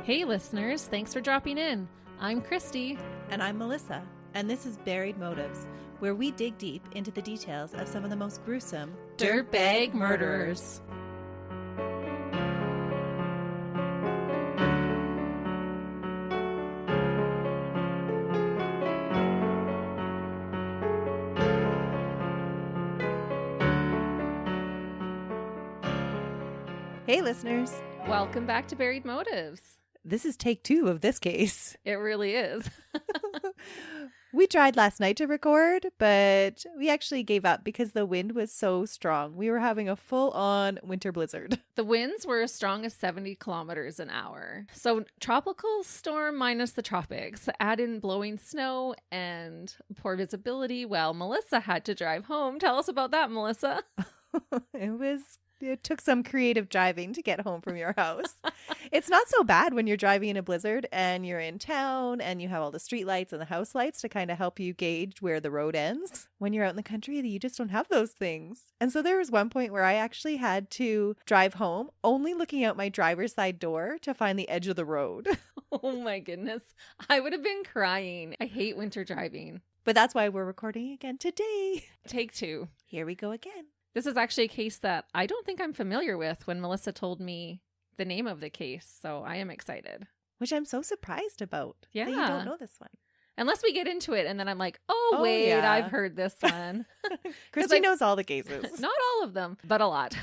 Hey listeners, thanks for dropping in. I'm Christy. And I'm Melissa, and this is Buried Motives, where we dig deep into the details of some of the most gruesome Dirtbag murderers. Hey listeners, Welcome back to Buried Motives. this is take 2 of this case. It really is. We tried last night to record, but we actually gave up because the wind was so strong. We were having a full-on winter blizzard. The winds were as strong as 70 kilometers an hour. So tropical storm minus the tropics. Add in blowing snow and poor visibility. Well, Melissa had to drive home. Tell us about that, Melissa. It took some creative driving to get home from your house. It's not so bad when you're driving in a blizzard and you're in town and you have all the street lights and the house lights to kind of help you gauge where the road ends. When you're out in the country, you just don't have those things. And so there was one point where I actually had to drive home only looking out my driver's side door to find the edge of the road. Oh my goodness. I would have been crying. I hate winter driving. But that's why we're recording again today. Take 2. Here we go again. This is actually a case that I don't think I'm familiar with when Melissa told me the name of the case, so I am excited. Which I'm so surprised about. Yeah. That you don't know this one. Unless we get into it and then I'm like, oh wait, yeah. I've heard this one. Christy knows all the cases. Not all of them, but a lot.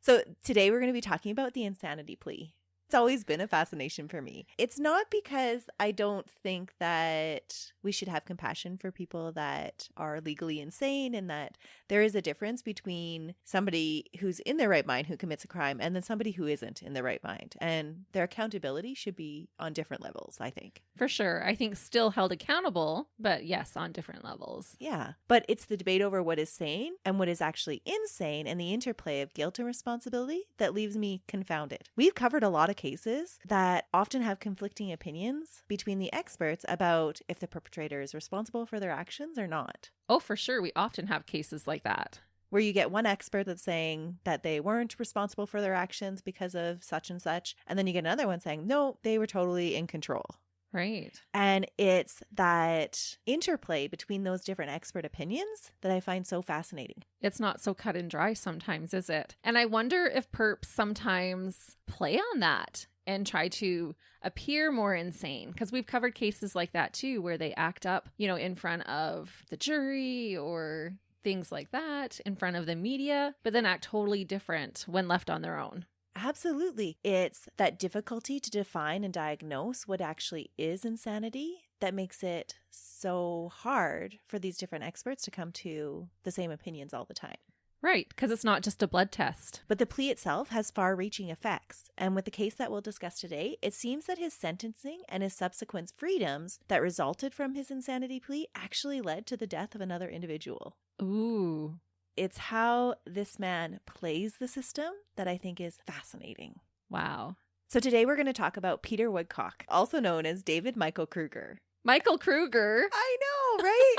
So today we're going to be talking about the insanity plea. It's always been a fascination for me. It's not because I don't think that we should have compassion for people that are legally insane and that there is a difference between somebody who's in their right mind who commits a crime and then somebody who isn't in their right mind. And their accountability should be on different levels, I think. For sure. I think still held accountable, but yes, on different levels. Yeah. But it's the debate over what is sane and what is actually insane and the interplay of guilt and responsibility that leaves me confounded. We've covered a lot of cases that often have conflicting opinions between the experts about if the perpetrator is responsible for their actions or not. Oh, for sure. We often have cases like that. Where you get one expert that's saying that they weren't responsible for their actions because of such and such, and then you get another one saying, no, they were totally in control. Right. And it's that interplay between those different expert opinions that I find so fascinating. It's not so cut and dry sometimes, is it? And I wonder if perps sometimes play on that and try to appear more insane, because we've covered cases like that too, where they act up, in front of the jury or things like that, in front of the media, but then act totally different when left on their own. Absolutely. It's that difficulty to define and diagnose what actually is insanity that makes it so hard for these different experts to come to the same opinions all the time. Right, because it's not just a blood test. But the plea itself has far-reaching effects. And with the case that we'll discuss today, it seems that his sentencing and his subsequent freedoms that resulted from his insanity plea actually led to the death of another individual. Ooh. It's how this man plays the system that I think is fascinating. Wow. So today we're going to talk about Peter Woodcock, also known as David Michael Krueger. Michael Krueger. I know, right?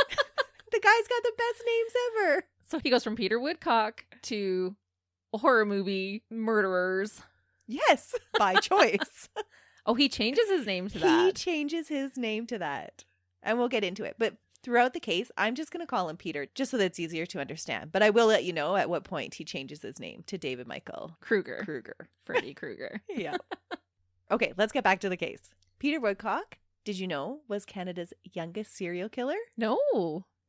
The guy's got the best names ever. So he goes from Peter Woodcock to horror movie murderers. Yes, by choice. Oh, he changes his name to that. He changes his name to that. And we'll get into it. But throughout the case, I'm just going to call him Peter, just so that it's easier to understand. But I will let you know at what point he changes his name to David Michael Krueger. Krueger. Freddy Krueger. Yeah. Okay, let's get back to the case. Peter Woodcock, did you know, was Canada's youngest serial killer? No.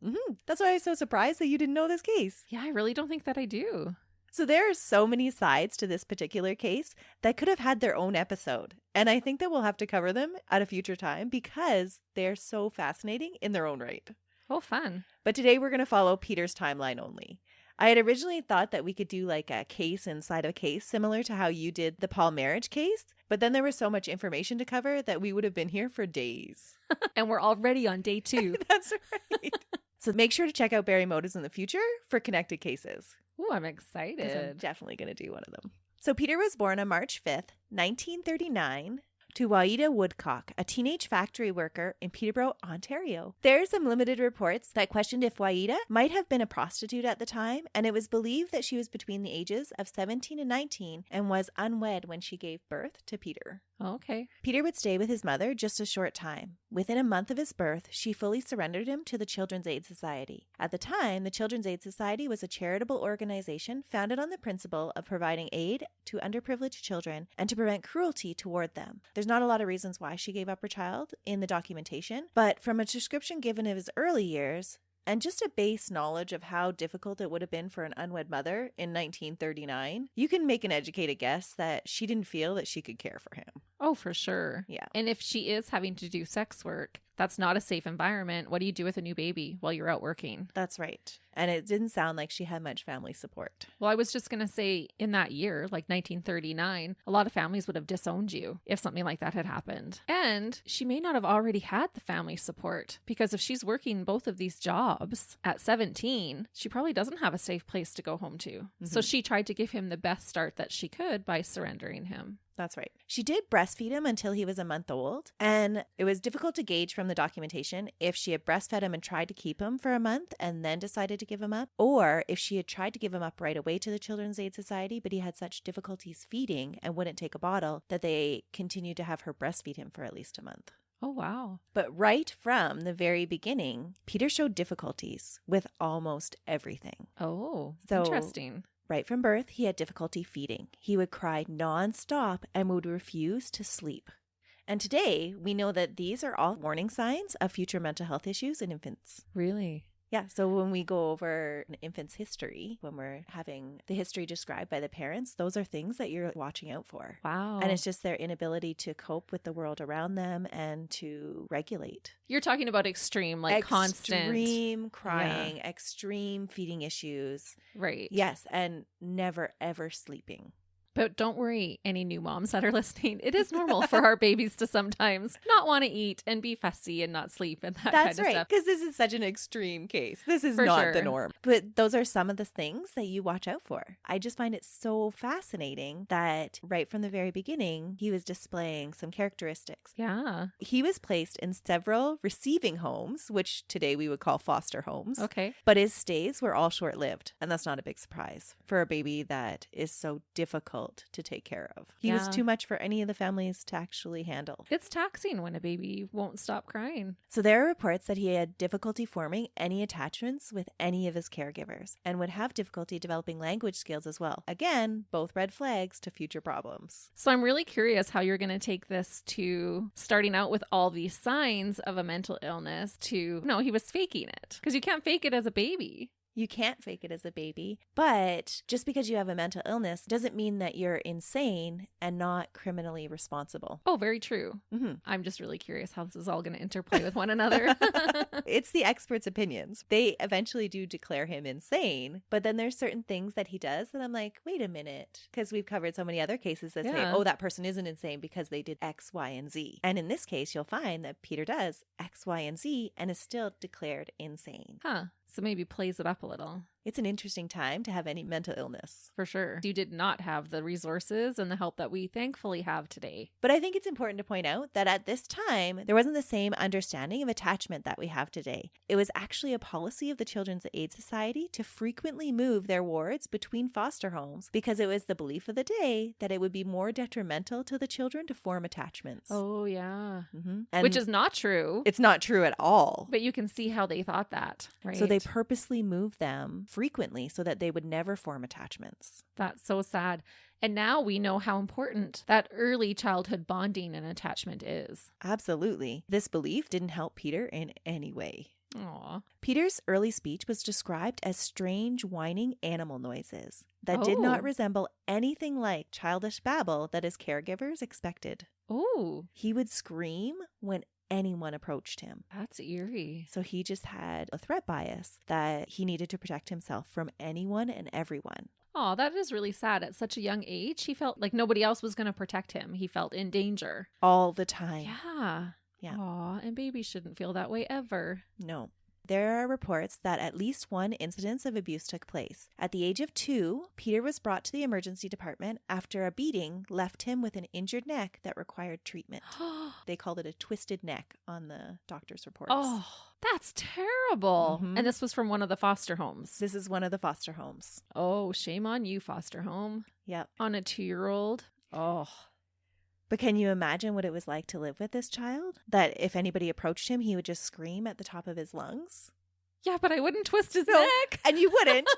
Mm-hmm. That's why I was so surprised that you didn't know this case. Yeah, I really don't think that I do. So there are so many sides to this particular case that could have had their own episode. And I think that we'll have to cover them at a future time because they're so fascinating in their own right. Oh, fun. But today we're going to follow Peter's timeline only. I had originally thought that we could do like a case inside of a case, similar to how you did the Paul marriage case. But then there was so much information to cover that we would have been here for days. And we're already on day 2. That's right. So make sure to check out Buried Motives in the future for connected cases. Ooh, I'm 'Cause excited. I'm definitely going to do one of them. So Peter was born on March 5th, 1939, to Waida Woodcock, a teenage factory worker in Peterborough, Ontario. There are some limited reports that questioned if Waida might have been a prostitute at the time, and it was believed that she was between the ages of 17 and 19 and was unwed when she gave birth to Peter. Okay. Peter would stay with his mother just a short time. Within a month of his birth, she fully surrendered him to the Children's Aid Society. At the time, the Children's Aid Society was a charitable organization founded on the principle of providing aid to underprivileged children and to prevent cruelty toward them. There's not a lot of reasons why she gave up her child in the documentation, but from a description given of his early years, and just a base knowledge of how difficult it would have been for an unwed mother in 1939, you can make an educated guess that she didn't feel that she could care for him. Oh, for sure. Yeah. And if she is having to do sex work, that's not a safe environment. What do you do with a new baby while you're out working? That's right. And it didn't sound like she had much family support. Well, I was just going to say in that year, like 1939, a lot of families would have disowned you if something like that had happened. And she may not have already had the family support, because if she's working both of these jobs at 17, she probably doesn't have a safe place to go home to. Mm-hmm. So she tried to give him the best start that she could by surrendering him. That's right. She did breastfeed him until he was a month old, and it was difficult to gauge from the documentation if she had breastfed him and tried to keep him for a month and then decided to give him up, or if she had tried to give him up right away to the Children's Aid Society, but he had such difficulties feeding and wouldn't take a bottle that they continued to have her breastfeed him for at least a month. Oh, wow. But right from the very beginning, Peter showed difficulties with almost everything. Oh, so interesting. Right from birth, he had difficulty feeding. He would cry nonstop and would refuse to sleep. And today, we know that these are all warning signs of future mental health issues in infants. Really? Yeah, so when we go over an infant's history, when we're having the history described by the parents, those are things that you're watching out for. Wow. And it's just their inability to cope with the world around them and to regulate. You're talking about extreme, like constant. Extreme crying, extreme feeding issues. Right. Yes, and never, ever sleeping. But don't worry, any new moms that are listening. It is normal for our babies to sometimes not want to eat and be fussy and not sleep and that kind of stuff. That's right, because this is such an extreme case. This is For not sure. the norm. But those are some of the things that you watch out for. I just find it so fascinating that right from the very beginning, he was displaying some characteristics. Yeah. He was placed in several receiving homes, which today we would call foster homes. Okay. But his stays were all short-lived. And that's not a big surprise for a baby that is so difficult to take care of. He was too much for any of the families to actually handle. It's taxing when a baby won't stop crying. So there are reports that he had difficulty forming any attachments with any of his caregivers and would have difficulty developing language skills as well. Again, both red flags to future problems. So I'm really curious how you're going to take this to starting out with all these signs of a mental illness to, no, he was faking it, because you can't fake it as a baby. You can't fake it as a baby, but just because you have a mental illness doesn't mean that you're insane and not criminally responsible. Oh, very true. Mm-hmm. I'm just really curious how this is all going to interplay with one another. It's the experts' opinions. They eventually do declare him insane, but then there's certain things that he does that I'm like, wait a minute, because we've covered so many other cases that say, oh, that person isn't insane because they did X, Y, and Z. And in this case, you'll find that Peter does X, Y, and Z and is still declared insane. Huh. So maybe plays it up a little. It's an interesting time to have any mental illness. For sure. You did not have the resources and the help that we thankfully have today. But I think it's important to point out that at this time, there wasn't the same understanding of attachment that we have today. It was actually a policy of the Children's Aid Society to frequently move their wards between foster homes because it was the belief of the day that it would be more detrimental to the children to form attachments. Oh, yeah. Mm-hmm. Which is not true. It's not true at all. But you can see how they thought that, right? So they purposely moved them frequently so that they would never form attachments. That's so sad. And now we know how important that early childhood bonding and attachment is. Absolutely. This belief didn't help Peter in any way. Aw. Peter's early speech was described as strange whining animal noises that did not resemble anything like childish babble that his caregivers expected. Oh. He would scream when anyone approached him. That's eerie. So he just had a threat bias that he needed to protect himself from anyone and everyone. Oh, that is really sad. At such a young age, he felt like nobody else was going to protect him. He felt in danger. All the time. Yeah. Yeah. Aw, and babies shouldn't feel that way ever. No. there are reports that at least one incidence of abuse took place. At the age of 2, Peter was brought to the emergency department after a beating left him with an injured neck that required treatment. They called it a twisted neck on the doctor's reports. Oh, that's terrible. Mhm. And this was from one of the foster homes. This is one of the foster homes. Oh, shame on you, foster home. Yep. On a 2-year-old. Oh. But can you imagine what it was like to live with this child? That if anybody approached him, he would just scream at the top of his lungs? Yeah, but I wouldn't twist his No, neck. and you wouldn't.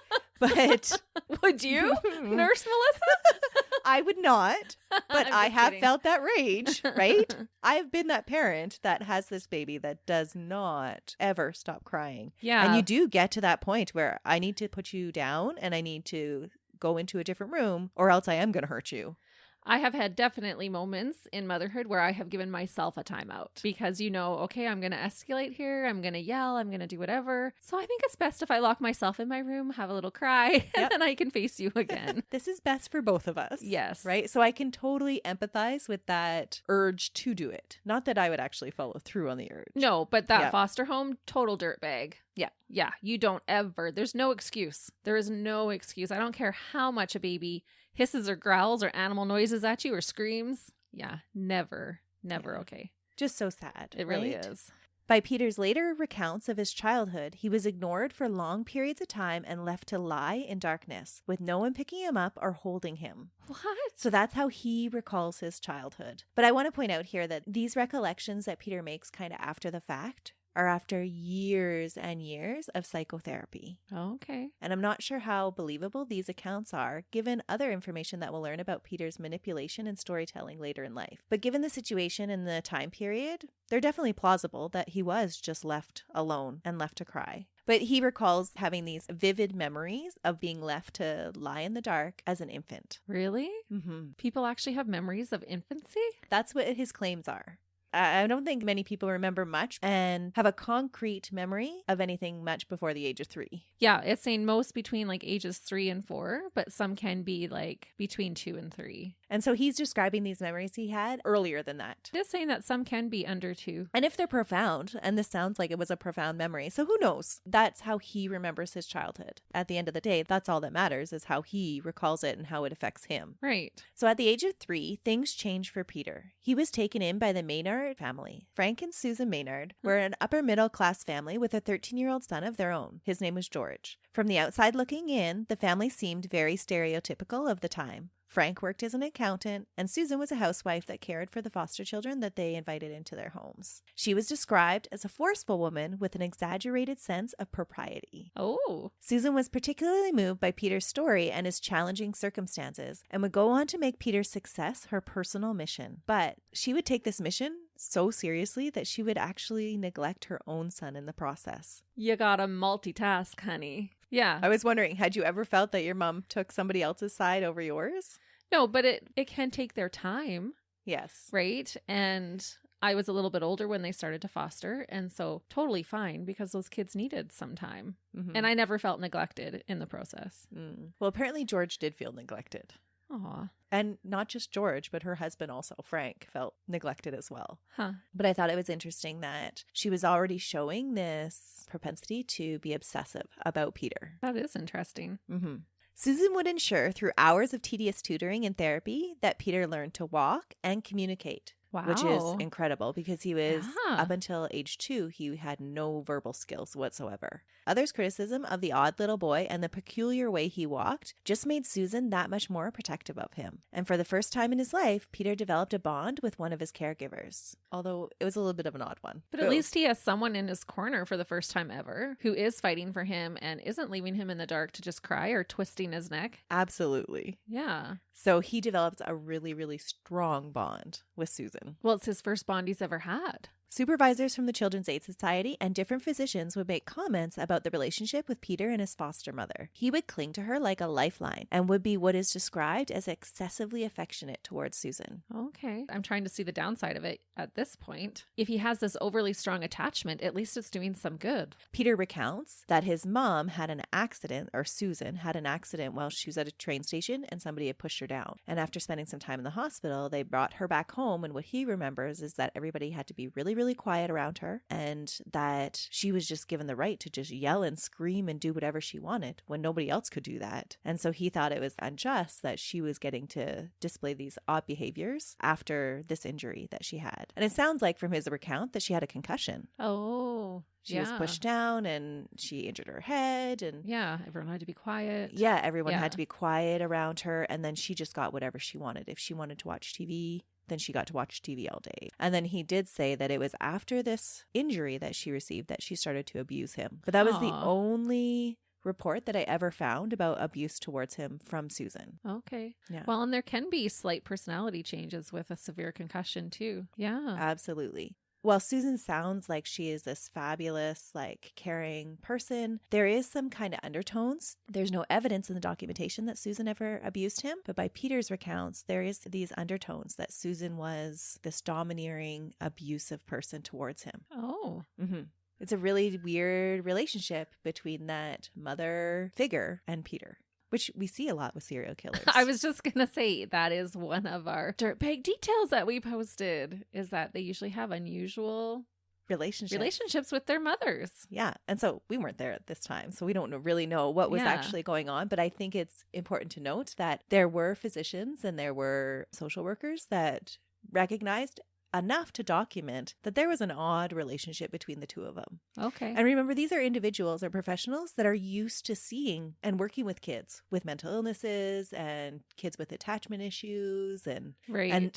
But would you, Nurse Melissa? I would not. But I'm I just have kidding. felt that rage, right? I've been that parent that has this baby that does not ever stop crying. Yeah. And you do get to that point where I need to put you down and I need to go into a different room or else I am going to hurt you. I have had definitely moments in motherhood where I have given myself a timeout because, okay, I'm going to escalate here. I'm going to yell. I'm going to do whatever. So I think it's best if I lock myself in my room, have a little cry, and then I can face you again. This is best for both of us. Yes. Right? So I can totally empathize with that urge to do it. Not that I would actually follow through on the urge. No, but that Yeah. foster home, total dirtbag. Yeah. Yeah. You don't ever. There's no excuse. There is no excuse. I don't care how much a baby hisses or growls or animal noises at you or screams. Yeah. Never. Never Yeah. okay. Just so sad. It really right? is. By Peter's later recounts of his childhood, he was ignored for long periods of time and left to lie in darkness, with no one picking him up or holding him. What? So that's how he recalls his childhood. But I want to point out here that these recollections that Peter makes kind of after the fact are after years and years of psychotherapy. Okay. And I'm not sure how believable these accounts are, given other information that we'll learn about Peter's manipulation and storytelling later in life. But given the situation and the time period, they're definitely plausible that he was just left alone and left to cry. But he recalls having these vivid memories of being left to lie in the dark as an infant. Really? Mm-hmm. People actually have memories of infancy? That's what his claims are. I don't think many people remember much and have a concrete memory of anything much before the age of 3. Yeah, it's saying most between like ages 3 and 4, but some can be like between 2 and 3. And so he's describing these memories he had earlier than that. It is saying that some can be under 2. And if they're profound, and this sounds like it was a profound memory, so who knows? That's how he remembers his childhood. At the end of the day, that's all that matters is how he recalls it and how it affects him. Right. So at the age of 3, things changed for Peter. He was taken in by the Maynard family. Frank and Susan Maynard were an upper middle class family with a 13-year-old son of their own. His name was George. From the outside looking in, the family seemed very stereotypical of the time. Frank worked as an accountant, and Susan was a housewife that cared for the foster children that they invited into their homes. She was described as a forceful woman with an exaggerated sense of propriety. Oh. Susan was particularly moved by Peter's story and his challenging circumstances, and would go on to make Peter's success her personal mission. But she would take this mission so seriously that she would actually neglect her own son in the process. You gotta multitask, honey. Yeah. I was wondering, had you ever felt that your mom took somebody else's side over yours? No, but it can take their time, Yes. right? And I was a little bit older when they started to foster, and so totally fine because those kids needed some time. Mm-hmm. And I never felt neglected in the process. Well, apparently George did feel neglected. Aw. And not just George, but her husband also, Frank, felt neglected as well. Huh. But I thought it was interesting that she was already showing this propensity to be obsessive about Peter. That is interesting. Mm-hmm. Susan would ensure through hours of tedious tutoring and therapy that Peter learned to walk and communicate. Wow. Which is incredible because he was, Yeah. up until age 2, he had no verbal skills whatsoever. Others' criticism of the odd little boy and the peculiar way he walked just made Susan that much more protective of him. And for the first time in his life, Peter developed a bond with one of his caregivers. Although it was a little bit of an odd one. But at least he has someone in his corner for the first time ever who is fighting for him and isn't leaving him in the dark to just cry or twisting his neck. Absolutely. Yeah. So he developed a really, really strong bond with Susan. Well, it's his first bond he's ever had. Supervisors from the Children's Aid Society and different physicians would make comments about the relationship with Peter and his foster mother. He would cling to her like a lifeline and would be what is described as excessively affectionate towards Susan. Okay. I'm trying to see the downside of it at this point. If he has this overly strong attachment, at least it's doing some good. Peter recounts that his mom had an accident, or Susan had an accident while she was at a train station and somebody had pushed her down. And after spending some time in the hospital, they brought her back home, and what he remembers is that everybody had to be really really quiet around her and that she was just given the right to just yell and scream and do whatever she wanted when nobody else could do that. And so he thought it was unjust that she was getting to display these odd behaviors after this injury that she had. And it sounds like from his recount that she had a concussion. Oh, She was pushed down and she injured her head. And yeah, everyone had to be quiet. Yeah, everyone had to be quiet around her. And then she just got whatever she wanted. If she wanted to watch TV, then she got to watch TV all day. And then he did say that it was after this injury that she received that she started to abuse him. But that was the only report that I ever found about abuse towards him from Susan. Okay. Yeah. Well, and there can be slight personality changes with a severe concussion too. Yeah. Absolutely. While Susan sounds like she is this fabulous, like caring person, there is some kind of undertones. There's no evidence in the documentation that Susan ever abused him, but by Peter's recounts, there is these undertones that Susan was this domineering, abusive person towards him. Oh. Mm-hmm. It's a really weird relationship between that mother figure and Peter, which we see a lot with serial killers. I was just going to say that is one of our dirtbag details that we posted, is that they usually have unusual relationships with their mothers. Yeah. And so we weren't there at this time, so we don't really know what was actually going on. But I think it's important to note that there were physicians and there were social workers that recognized enough to document that there was an odd relationship between the two of them. Okay. And remember, these are individuals or professionals that are used to seeing and working with kids with mental illnesses and kids with attachment issues. And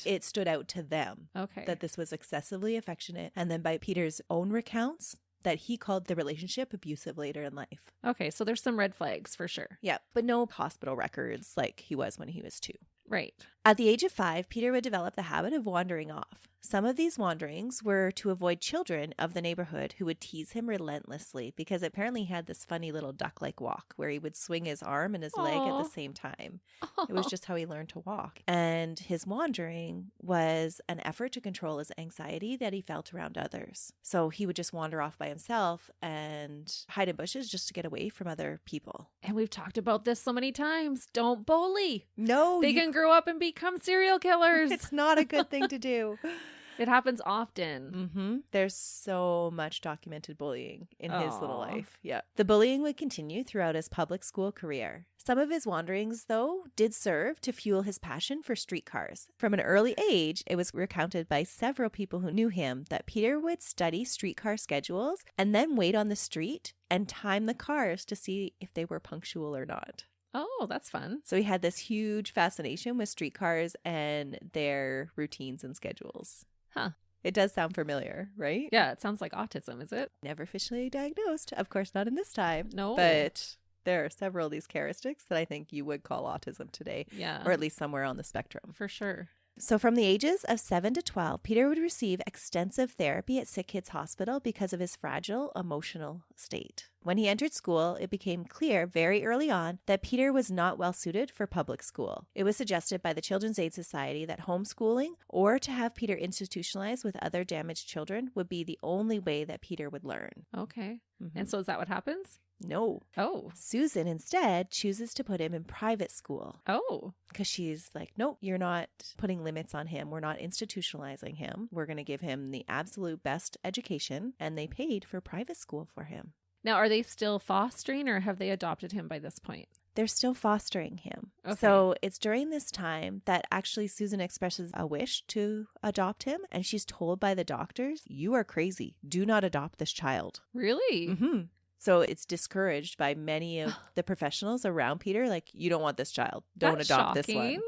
it stood out to them that this was excessively affectionate. And then by Peter's own recounts, that he called the relationship abusive later in life. Okay, so there's some red flags for sure. Yeah, but no hospital records like he was when he was 2. Right. At the age of 5, Peter would develop the habit of wandering off. Some of these wanderings were to avoid children of the neighborhood who would tease him relentlessly because apparently he had this funny little duck-like walk where he would swing his arm and his leg at the same time. It was just how he learned to walk. And his wandering was an effort to control his anxiety that he felt around others. So he would just wander off by himself and hide in bushes just to get away from other people. And we've talked about this so many times. Don't bully. No. They can grow up and become serial killers. It's not a good thing to do. It happens often. Mm-hmm. There's so much documented bullying in his little life. Yeah. The bullying would continue throughout his public school career. Some of his wanderings, though, did serve to fuel his passion for streetcars. From an early age, it was recounted by several people who knew him that Peter would study streetcar schedules and then wait on the street and time the cars to see if they were punctual or not. Oh, that's fun. So he had this huge fascination with streetcars and their routines and schedules. Huh. It does sound familiar, right? Yeah, it sounds like autism, is it? Never officially diagnosed. Of course, not in this time. No. But there are several of these characteristics that I think you would call autism today. Yeah. Or at least somewhere on the spectrum. For sure. So from the ages of 7 to 12, Peter would receive extensive therapy at Sick Kids Hospital because of his fragile emotional state. When he entered school, it became clear very early on that Peter was not well suited for public school. It was suggested by the Children's Aid Society that homeschooling or to have Peter institutionalized with other damaged children would be the only way that Peter would learn. Okay. Mm-hmm. And so is that what happens? No. Oh. Susan instead chooses to put him in private school. Oh. Because she's like, nope, you're not putting limits on him. We're not institutionalizing him. We're going to give him the absolute best education. And they paid for private school for him. Now, are they still fostering or have they adopted him by this point? They're still fostering him. Okay. So it's during this time that actually Susan expresses a wish to adopt him. And she's told by the doctors, you are crazy. Do not adopt this child. Really? Mm-hmm. So it's discouraged by many of the professionals around Peter. Like, you don't want this child. Don't adopt this one.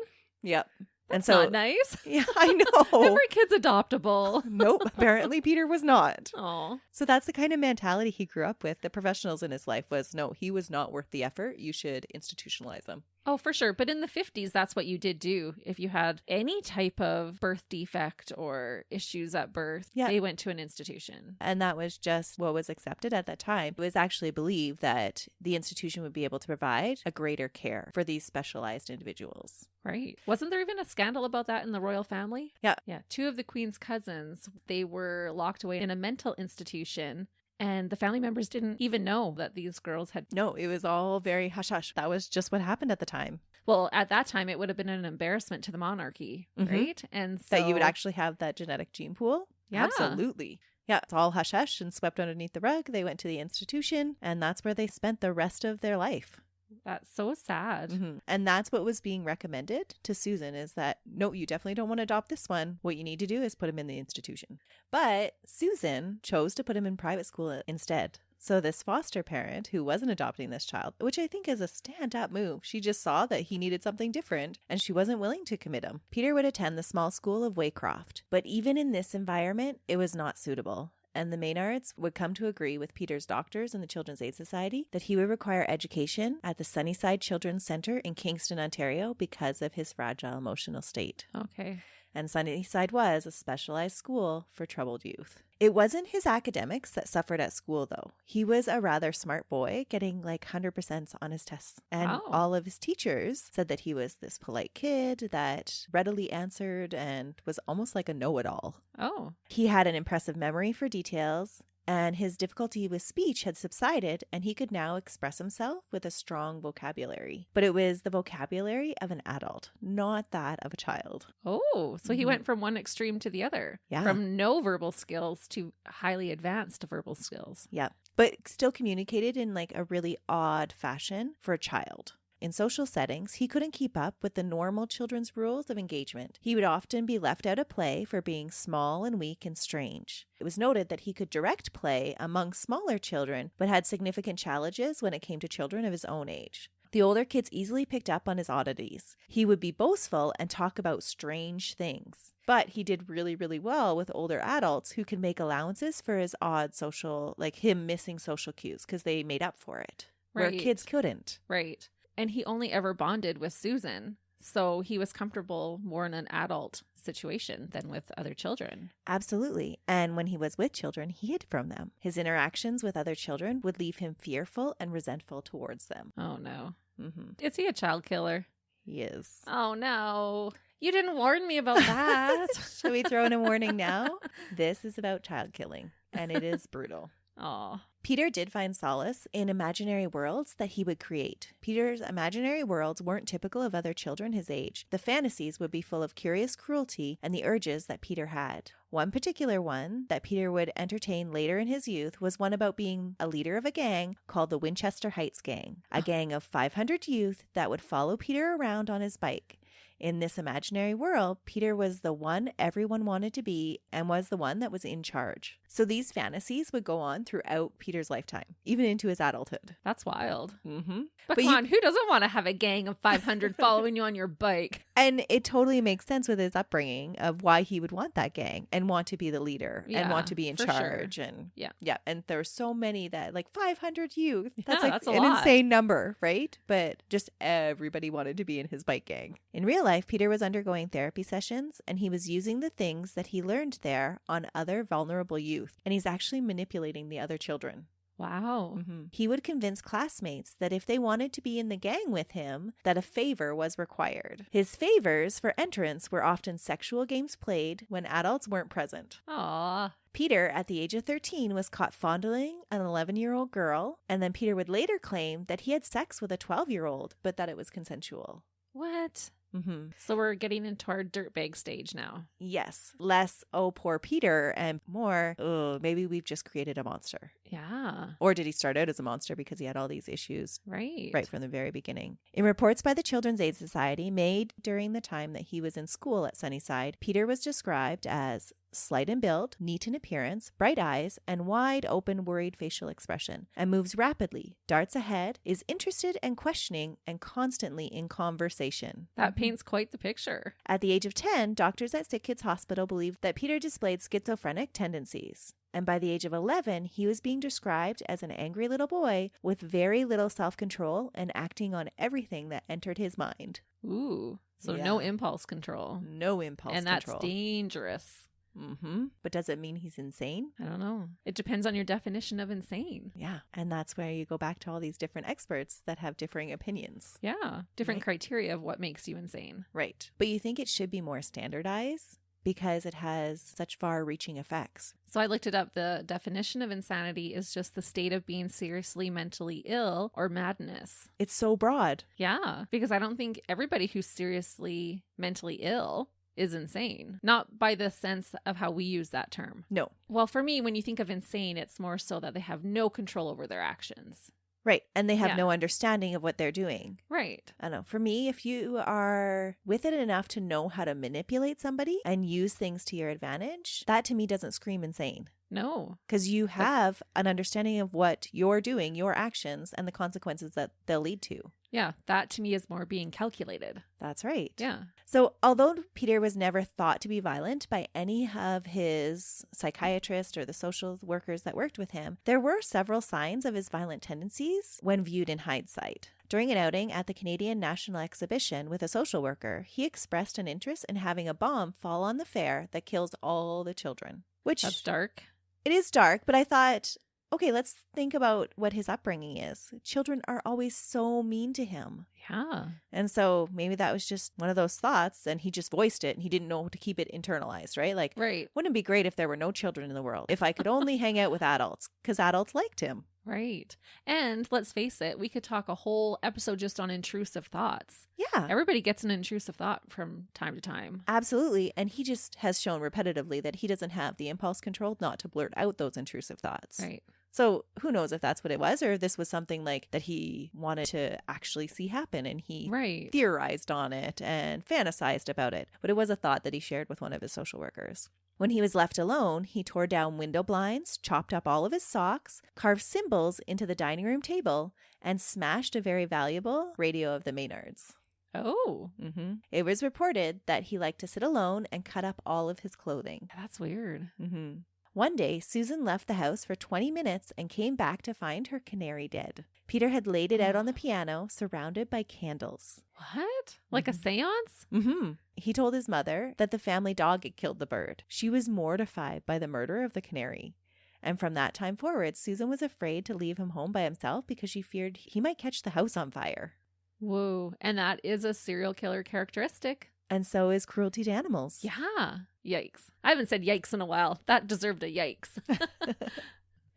Yep. That's not nice. Yeah, I know. Every kid's adoptable. Nope. Apparently Peter was not. Oh. So that's the kind of mentality he grew up with. The professionals in his life was, no, he was not worth the effort. You should institutionalize him. Oh, for sure. But in the 50s, that's what you did do. If you had any type of birth defect or issues at birth, they went to an institution. And that was just what was accepted at that time. It was actually believed that the institution would be able to provide a greater care for these specialized individuals. Right. Wasn't there even a scandal about that in the royal family? Yeah. Yeah. 2 of the Queen's cousins, they were locked away in a mental institution. And the family members didn't even know that these girls had... No, it was all very hush-hush. That was just what happened at the time. Well, at that time, it would have been an embarrassment to the monarchy, right? And so... That you would actually have that genetic gene pool? Yeah. Absolutely. Yeah, it's all hush hush and swept underneath the rug. They went to the institution, and that's where they spent the rest of their life. That's so sad. Mm-hmm. And that's what was being recommended to Susan, is that, no, you definitely don't want to adopt this one. What you need to do is put him in the institution. But Susan chose to put him in private school instead. So this foster parent who wasn't adopting this child, which I think is a stand-up move, she just saw that he needed something different and she wasn't willing to commit him. Peter would attend the small school of Waycroft, but even in this environment, it was not suitable. And the Maynards would come to agree with Peter's doctors and the Children's Aid Society that he would require education at the Sunnyside Children's Centre in Kingston, Ontario, because of his fragile emotional state. Okay. And Sunnyside was a specialized school for troubled youth. It wasn't his academics that suffered at school, though. He was a rather smart boy, getting like 100% on his tests. And all of his teachers said that he was this polite kid that readily answered and was almost like a know-it-all. Oh. He had an impressive memory for details, and his difficulty with speech had subsided, and he could now express himself with a strong vocabulary. But it was the vocabulary of an adult, not that of a child. Oh, so he went from one extreme to the other. Yeah. From no verbal skills to highly advanced verbal skills. Yeah. But still communicated in like a really odd fashion for a child. In social settings, he couldn't keep up with the normal children's rules of engagement. He would often be left out of play for being small and weak and strange. It was noted that he could direct play among smaller children, but had significant challenges when it came to children of his own age. The older kids easily picked up on his oddities. He would be boastful and talk about strange things. But he did really, really well with older adults who could make allowances for his odd social, like him missing social cues, because they made up for it. Where kids couldn't. Right. And he only ever bonded with Susan, so he was comfortable more in an adult situation than with other children. Absolutely. And when he was with children, he hid from them. His interactions with other children would leave him fearful and resentful towards them. Oh, no. Mm-hmm. Is he a child killer? He is. Oh, no. You didn't warn me about that. Shall we throw in a warning now? This is about child killing, and it is brutal. Oh. Peter did find solace in imaginary worlds that he would create. Peter's imaginary worlds weren't typical of other children his age. The fantasies would be full of curious cruelty and the urges that Peter had. One particular one that Peter would entertain later in his youth was one about being a leader of a gang called the Winchester Heights Gang, a gang of 500 youth that would follow Peter around on his bike. In this imaginary world, Peter was the one everyone wanted to be and was the one that was in charge. So these fantasies would go on throughout Peter's lifetime, even into his adulthood. That's wild. Mm-hmm. But come on, who doesn't want to have a gang of 500 following you on your bike? And it totally makes sense with his upbringing of why he would want that gang and want to be the leader and want to be in charge. Sure. And yeah. And there are so many that, like 500 youth. That's like that's an lot. Insane number, right? But just everybody wanted to be in his bike gang. In real life, Peter was undergoing therapy sessions and he was using the things that he learned there on other vulnerable youth. And he's actually manipulating the other children. Wow. Mm-hmm. He would convince classmates that if they wanted to be in the gang with him, that a favor was required. His favors for entrance were often sexual games played when adults weren't present. Aww. Peter, at the age of 13, was caught fondling an 11-year-old girl, and then Peter would later claim that he had sex with a 12-year-old, but that it was consensual. What? Mm-hmm. So we're getting into our dirtbag stage now. Yes. Less, oh, poor Peter, and more, oh, maybe we've just created a monster. Yeah. Or did he start out as a monster because he had all these issues? Right from the very beginning. In reports by the Children's Aid Society made during the time that he was in school at Sunnyside, Peter was described as slight in build, neat in appearance, bright eyes, and wide open worried facial expression, and moves rapidly, darts ahead, is interested and questioning, and constantly in conversation. That paints quite the picture. At the age of 10, doctors at Sick Kids Hospital believed that Peter displayed schizophrenic tendencies. And by the age of 11, he was being described as an angry little boy with very little self-control and acting on everything that entered his mind. Ooh, so no impulse control. No impulse control. And that's dangerous. Mm-hmm. But does it mean he's insane? I don't know. It depends on your definition of insane. Yeah. And that's where you go back to all these different experts that have differing opinions. Yeah. Different criteria of what makes you insane. Right. But you think it should be more standardized because it has such far-reaching effects. So I looked it up. The definition of insanity is just the state of being seriously mentally ill or madness. It's so broad. Yeah. Because I don't think everybody who's seriously mentally ill is insane. Not by the sense of how we use that term. No. Well, for me, when you think of insane, it's more so that they have no control over their actions. Right. And they have no understanding of what they're doing. Right. I don't know. For me, if you are with it enough to know how to manipulate somebody and use things to your advantage, that to me doesn't scream insane. No. Because you have an understanding of what you're doing, your actions, and the consequences that they'll lead to. Yeah, that to me is more being calculated. That's right. Yeah. So although Peter was never thought to be violent by any of his psychiatrists or the social workers that worked with him, there were several signs of his violent tendencies when viewed in hindsight. During an outing at the Canadian National Exhibition with a social worker, he expressed an interest in having a bomb fall on the fair that kills all the children. Which, that's dark. It is dark, but I thought, okay, let's think about what his upbringing is. Children are always so mean to him. Yeah. And so maybe that was just one of those thoughts and he just voiced it and he didn't know to keep it internalized, right? Like, right. Wouldn't it be great if there were no children in the world? If I could only hang out with adults because adults liked him. Right. And let's face it, we could talk a whole episode just on intrusive thoughts. Yeah. Everybody gets an intrusive thought from time to time. Absolutely. And he just has shown repetitively that he doesn't have the impulse control not to blurt out those intrusive thoughts. Right. So who knows if that's what it was or if this was something like that he wanted to actually see happen and he theorized on it and fantasized about it. But it was a thought that he shared with one of his social workers. When he was left alone, he tore down window blinds, chopped up all of his socks, carved symbols into the dining room table, and smashed a very valuable radio of the Maynards. Oh. Mm-hmm. It was reported that he liked to sit alone and cut up all of his clothing. That's weird. Mm-hmm. One day, Susan left the house for 20 minutes and came back to find her canary dead. Peter had laid it out on the piano, surrounded by candles. What? Like a seance? Mm-hmm. He told his mother that the family dog had killed the bird. She was mortified by the murder of the canary. And from that time forward, Susan was afraid to leave him home by himself because she feared he might catch the house on fire. Whoa. And that is a serial killer characteristic. And so is cruelty to animals. Yeah. Yikes. I haven't said yikes in a while. That deserved a yikes.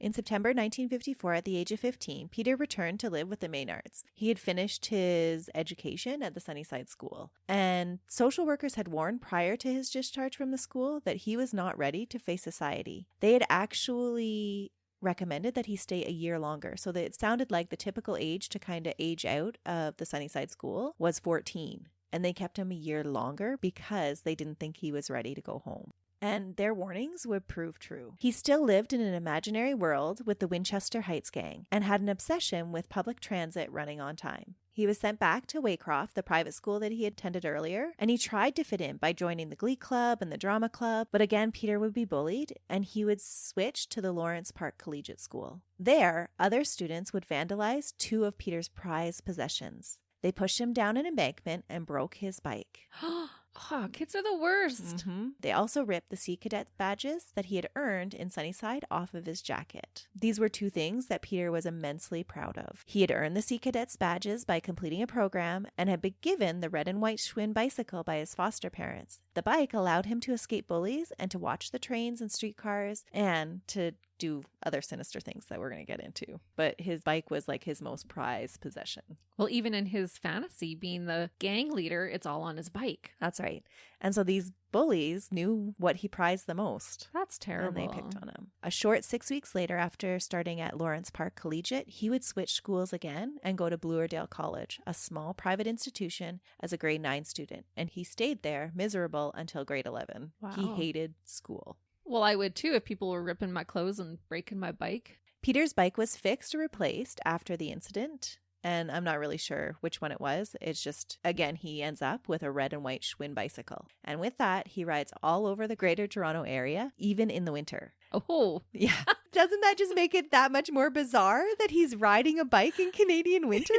In September 1954, at the age of 15, Peter returned to live with the Maynards. He had finished his education at the Sunnyside School, and social workers had warned prior to his discharge from the school that he was not ready to face society. They had actually recommended that he stay a year longer, so that it sounded like the typical age to kind of age out of the Sunnyside School was 14, and they kept him a year longer because they didn't think he was ready to go home. And their warnings would prove true. He still lived in an imaginary world with the Winchester Heights gang and had an obsession with public transit running on time. He was sent back to Waycroft, the private school that he had attended earlier, and he tried to fit in by joining the Glee Club and the Drama Club, but again, Peter would be bullied, and he would switch to the Lawrence Park Collegiate School. There, other students would vandalize two of Peter's prized possessions. They pushed him down an embankment and broke his bike. Oh, kids are the worst. Mm-hmm. They also ripped the Sea Cadet badges that he had earned in Sunnyside off of his jacket. These were two things that Peter was immensely proud of. He had earned the Sea Cadets badges by completing a program and had been given the red and white Schwinn bicycle by his foster parents. The bike allowed him to escape bullies and to watch the trains and streetcars and to do other sinister things that we're going to get into. But his bike was like his most prized possession. Well, even in his fantasy, being the gang leader, it's all on his bike. That's right. And so these bullies knew what he prized the most. That's terrible. And they picked on him. A short 6 weeks later, after starting at Lawrence Park Collegiate, he would switch schools again and go to Bluerdale College, a small private institution, as a grade 9 student. And he stayed there miserable until grade 11. Wow. He hated school. Well, I would too if people were ripping my clothes and breaking my bike. Peter's bike was fixed or replaced after the incident, and I'm not really sure which one it was. It's just, again, he ends up with a red and white Schwinn bicycle. And with that, he rides all over the Greater Toronto area, even in the winter. Oh. Yeah. Doesn't that just make it that much more bizarre that he's riding a bike in Canadian winters?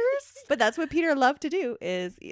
But that's what Peter loved to do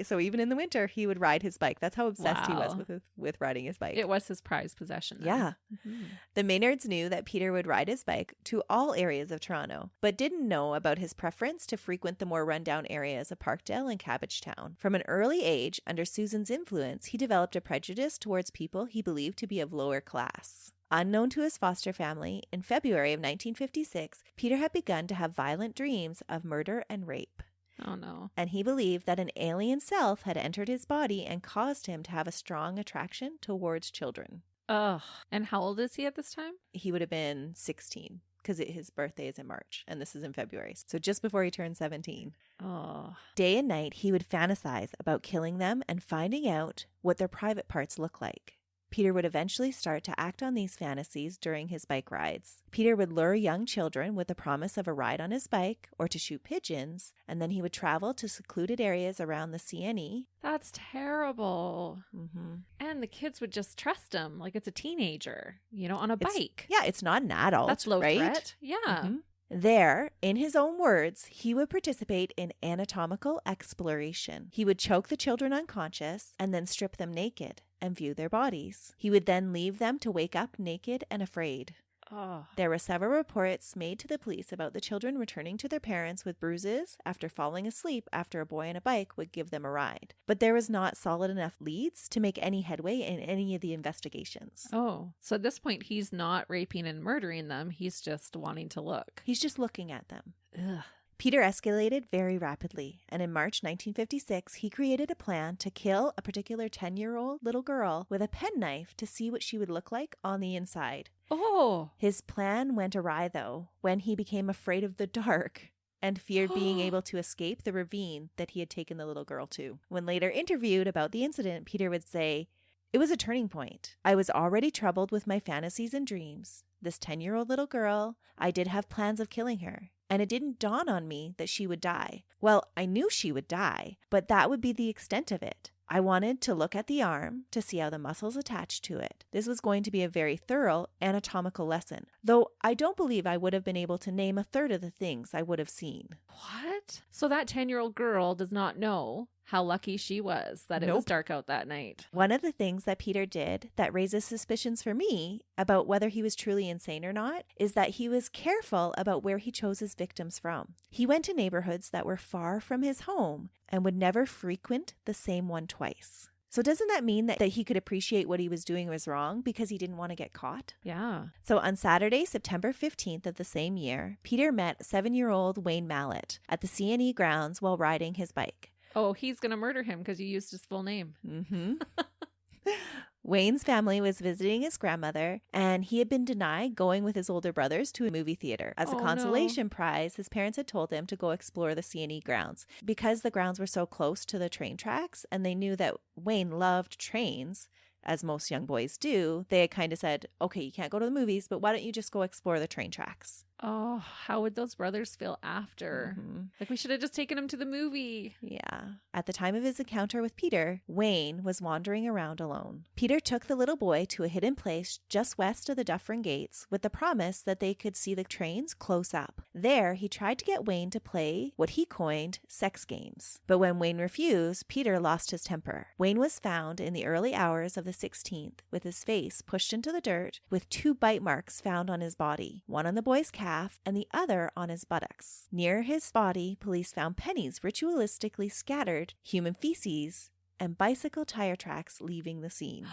so even in the winter, he would ride his bike. That's how obsessed he was with riding his bike. It was his prized possession. Then. Yeah. Mm-hmm. The Maynards knew that Peter would ride his bike to all areas of Toronto, but didn't know about his preference to frequent the more rundown areas of Parkdale and Cabbagetown. From an early age, under Susan's influence, he developed a prejudice towards people he believed to be of lower class. Unknown to his foster family, in February of 1956, Peter had begun to have violent dreams of murder and rape. Oh, no. And he believed that an alien self had entered his body and caused him to have a strong attraction towards children. Ugh. And how old is he at this time? He would have been 16 because his birthday is in March and this is in February. So just before he turned 17. Oh. Day and night, he would fantasize about killing them and finding out what their private parts look like. Peter would eventually start to act on these fantasies during his bike rides. Peter would lure young children with the promise of a ride on his bike or to shoot pigeons, and then he would travel to secluded areas around the CNE. That's terrible. Mm-hmm. And the kids would just trust him like it's a teenager, on a bike. Yeah, it's not an adult. That's low right? threat. Yeah. Mm-hmm. There, in his own words, he would participate in anatomical exploration. He would choke the children unconscious and then strip them naked and view their bodies. He would then leave them to wake up naked and afraid. Oh. There were several reports made to the police about the children returning to their parents with bruises after falling asleep after a boy on a bike would give them a ride. But there was not solid enough leads to make any headway in any of the investigations. Oh, so at this point, he's not raping and murdering them. He's just wanting to look. He's just looking at them. Ugh. Peter escalated very rapidly, and in March 1956, he created a plan to kill a particular 10-year-old little girl with a penknife to see what she would look like on the inside. Oh. His plan went awry, though, when he became afraid of the dark and feared being able to escape the ravine that he had taken the little girl to. When later interviewed about the incident, Peter would say, "It was a turning point. I was already troubled with my fantasies and dreams. This 10-year-old little girl, I did have plans of killing her. And it didn't dawn on me that she would die. Well, I knew she would die, but that would be the extent of it. I wanted to look at the arm to see how the muscles attached to it. This was going to be a very thorough anatomical lesson, though I don't believe I would have been able to name a third of the things I would have seen." What? So that 10-year-old girl does not know how lucky she was that it was dark out that night. One of the things that Peter did that raises suspicions for me about whether he was truly insane or not is that he was careful about where he chose his victims from. He went to neighborhoods that were far from his home and would never frequent the same one twice. So doesn't that mean that he could appreciate what he was doing was wrong because he didn't want to get caught? Yeah. So on Saturday, September 15th of the same year, Peter met 7-year-old Wayne Mallett at the CNE grounds while riding his bike. Oh, he's going to murder him because you used his full name. Mm-hmm. Wayne's family was visiting his grandmother, and he had been denied going with his older brothers to a movie theater. As a consolation prize, his parents had told him to go explore the CNE grounds. Because the grounds were so close to the train tracks, and they knew that Wayne loved trains, as most young boys do, they had kind of said, okay, you can't go to the movies, but why don't you just go explore the train tracks? Oh, how would those brothers feel after? Mm-hmm. Like, we should have just taken him to the movie. Yeah. At the time of his encounter with Peter, Wayne was wandering around alone. Peter took the little boy to a hidden place just west of the Dufferin Gates with the promise that they could see the trains close up. There, he tried to get Wayne to play what he coined sex games. But when Wayne refused, Peter lost his temper. Wayne was found in the early hours of the 16th with his face pushed into the dirt with 2 bite marks found on his body, one on the boy's calf and the other on his buttocks. Near his body, police found pennies ritualistically scattered, human feces, and bicycle tire tracks leaving the scene.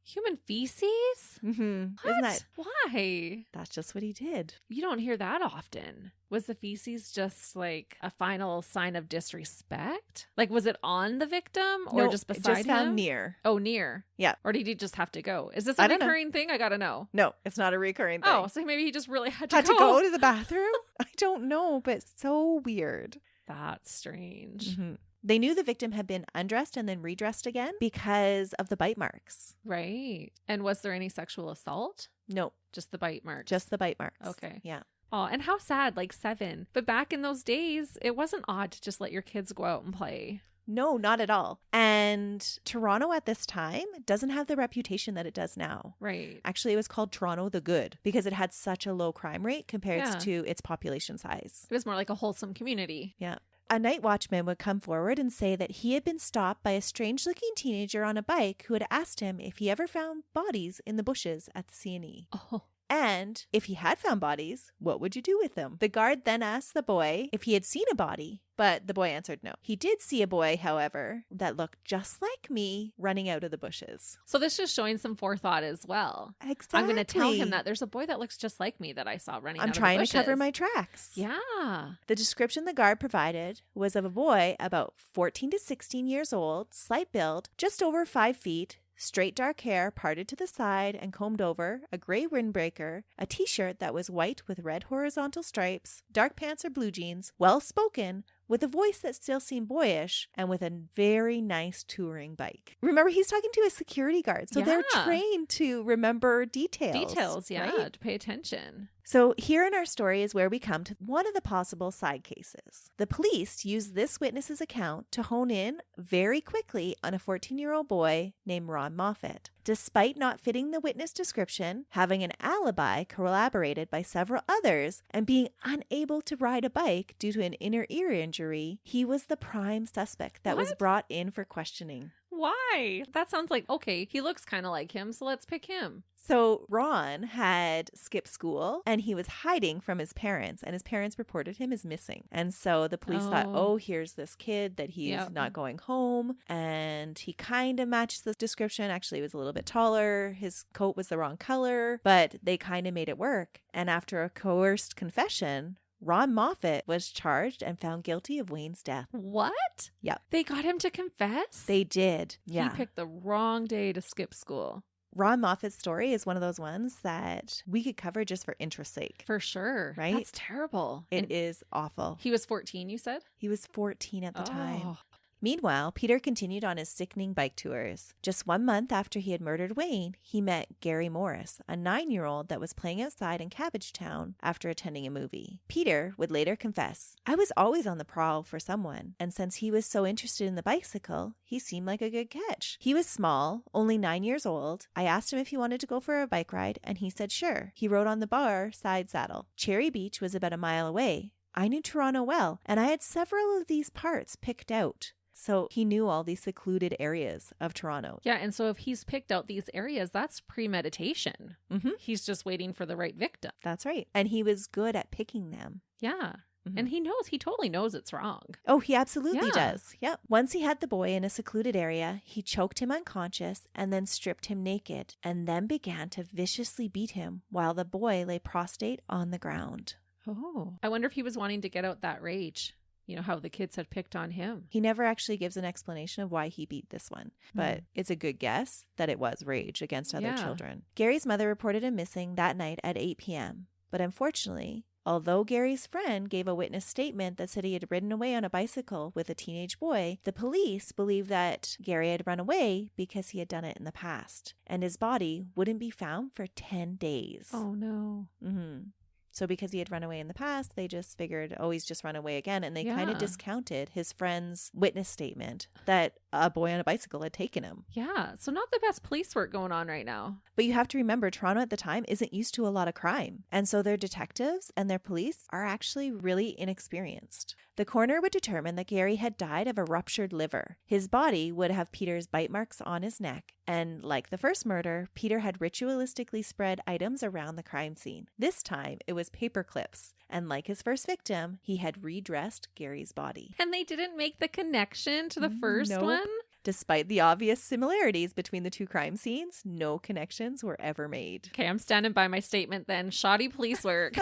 Human feces? Mm-hmm. What? Isn't that? Why? That's just what he did. You don't hear that often. Was the feces just like a final sign of disrespect? Like, was it on the victim or just beside just found him? near. Oh, near. Yeah. Or did he just have to go? Is this a I don't know. recurring thing? I gotta know. No, it's not a recurring thing. Oh, so maybe he just really had to Had go. to go to the bathroom? I don't know, but so weird. That's strange. Mm-hmm. They knew the victim had been undressed and then redressed again because of the bite marks. Right. And was there any sexual assault? No, Just the bite marks. just the bite marks. Okay. Yeah. Oh, and how sad, like 7. But back in those days, it wasn't odd to just let your kids go out and play. No, not at all. And Toronto at this time doesn't have the reputation that it does now. Right. Actually, it was called Toronto the Good because it had such a low crime rate compared Yeah. to its population size. It was more like a wholesome community. Yeah. A night watchman would come forward and say that he had been stopped by a strange-looking teenager on a bike who had asked him if he ever found bodies in the bushes at the CNE. Oh. And if he had found bodies, what would you do with them? The guard then asked the boy if he had seen a body, but the boy answered no. He did see a boy, however, that looked just like me running out of the bushes. So this is showing some forethought as well. Exactly. I'm going to tell him that there's a boy that looks just like me that I saw running out of the bushes. I'm trying to cover my tracks. Yeah. The description the guard provided was of a boy about 14 to 16 years old, slight build, just over 5 feet, straight dark hair parted to the side and combed over, a gray windbreaker, a t-shirt that was white with red horizontal stripes, dark pants or blue jeans, well-spoken, with a voice that still seemed boyish, and with a very nice touring bike. Remember, he's talking to a security guard, so they're trained to remember details. Yeah, right? to pay attention. So here in our story is where we come to one of the possible side cases. The police used this witness's account to hone in very quickly on a 14-year-old boy named Ron Moffat. Despite not fitting the witness description, having an alibi corroborated by several others, and being unable to ride a bike due to an inner ear injury, he was the prime suspect that was brought in for questioning. Why? That sounds like, okay, he looks kind of like him, so let's pick him. So Ron had skipped school and he was hiding from his parents, and his parents reported him as missing. And so the police thought, oh, here's this kid that he's not going home. And he kind of matched the description. Actually, he was a little bit taller. His coat was the wrong color, but they kind of made it work. And after a coerced confession, Ron Moffat was charged and found guilty of Wayne's death. What? Yep. They got him to confess? They did. Yeah. He picked the wrong day to skip school. Ron Moffat's story is one of those ones that we could cover just for interest's sake. For sure. Right? That's terrible. It is awful. He was 14, you said? He was 14 at the time. Meanwhile, Peter continued on his sickening bike tours. Just 1 month after he had murdered Wayne, he met Gary Morris, a 9-year-old that was playing outside in Cabbagetown after attending a movie. Peter would later confess, "I was always on the prowl for someone, and since he was so interested in the bicycle, he seemed like a good catch. He was small, only 9 years old. I asked him if he wanted to go for a bike ride, and he said sure. He rode on the bar side saddle. Cherry Beach was about a mile away. I knew Toronto well, and I had several of these parts picked out." So he knew all these secluded areas of Toronto. Yeah, and so if he's picked out these areas, that's premeditation. Mm-hmm. He's just waiting for the right victim. That's right. And he was good at picking them. Yeah. Mm-hmm. And he totally knows it's wrong. Oh, he absolutely does. Yep. Once he had the boy in a secluded area, he choked him unconscious and then stripped him naked, and then began to viciously beat him while the boy lay prostrate on the ground. Oh. I wonder if he was wanting to get out that rage. You know, how the kids had picked on him. He never actually gives an explanation of why he beat this one, but it's a good guess that it was rage against other children. Gary's mother reported him missing that night at 8 p.m. But unfortunately, although Gary's friend gave a witness statement that said he had ridden away on a bicycle with a teenage boy, the police believed that Gary had run away because he had done it in the past, and his body wouldn't be found for 10 days. Oh, no. Mm-hmm. So because he had run away in the past, they just figured, oh, he's just run away again. And they kind of discounted his friend's witness statement that a boy on a bicycle had taken him. Yeah. So not the best police work going on right now. But you have to remember, Toronto at the time isn't used to a lot of crime. And so their detectives and their police are actually really inexperienced. The coroner would determine that Gary had died of a ruptured liver. His body would have Peter's bite marks on his neck. And like the first murder, Peter had ritualistically spread items around the crime scene. This time, it was paper clips. And like his first victim, he had redressed Gary's body. And they didn't make the connection to the first one? Despite the obvious similarities between the two crime scenes, no connections were ever made. Okay, I'm standing by my statement then. Shoddy police work.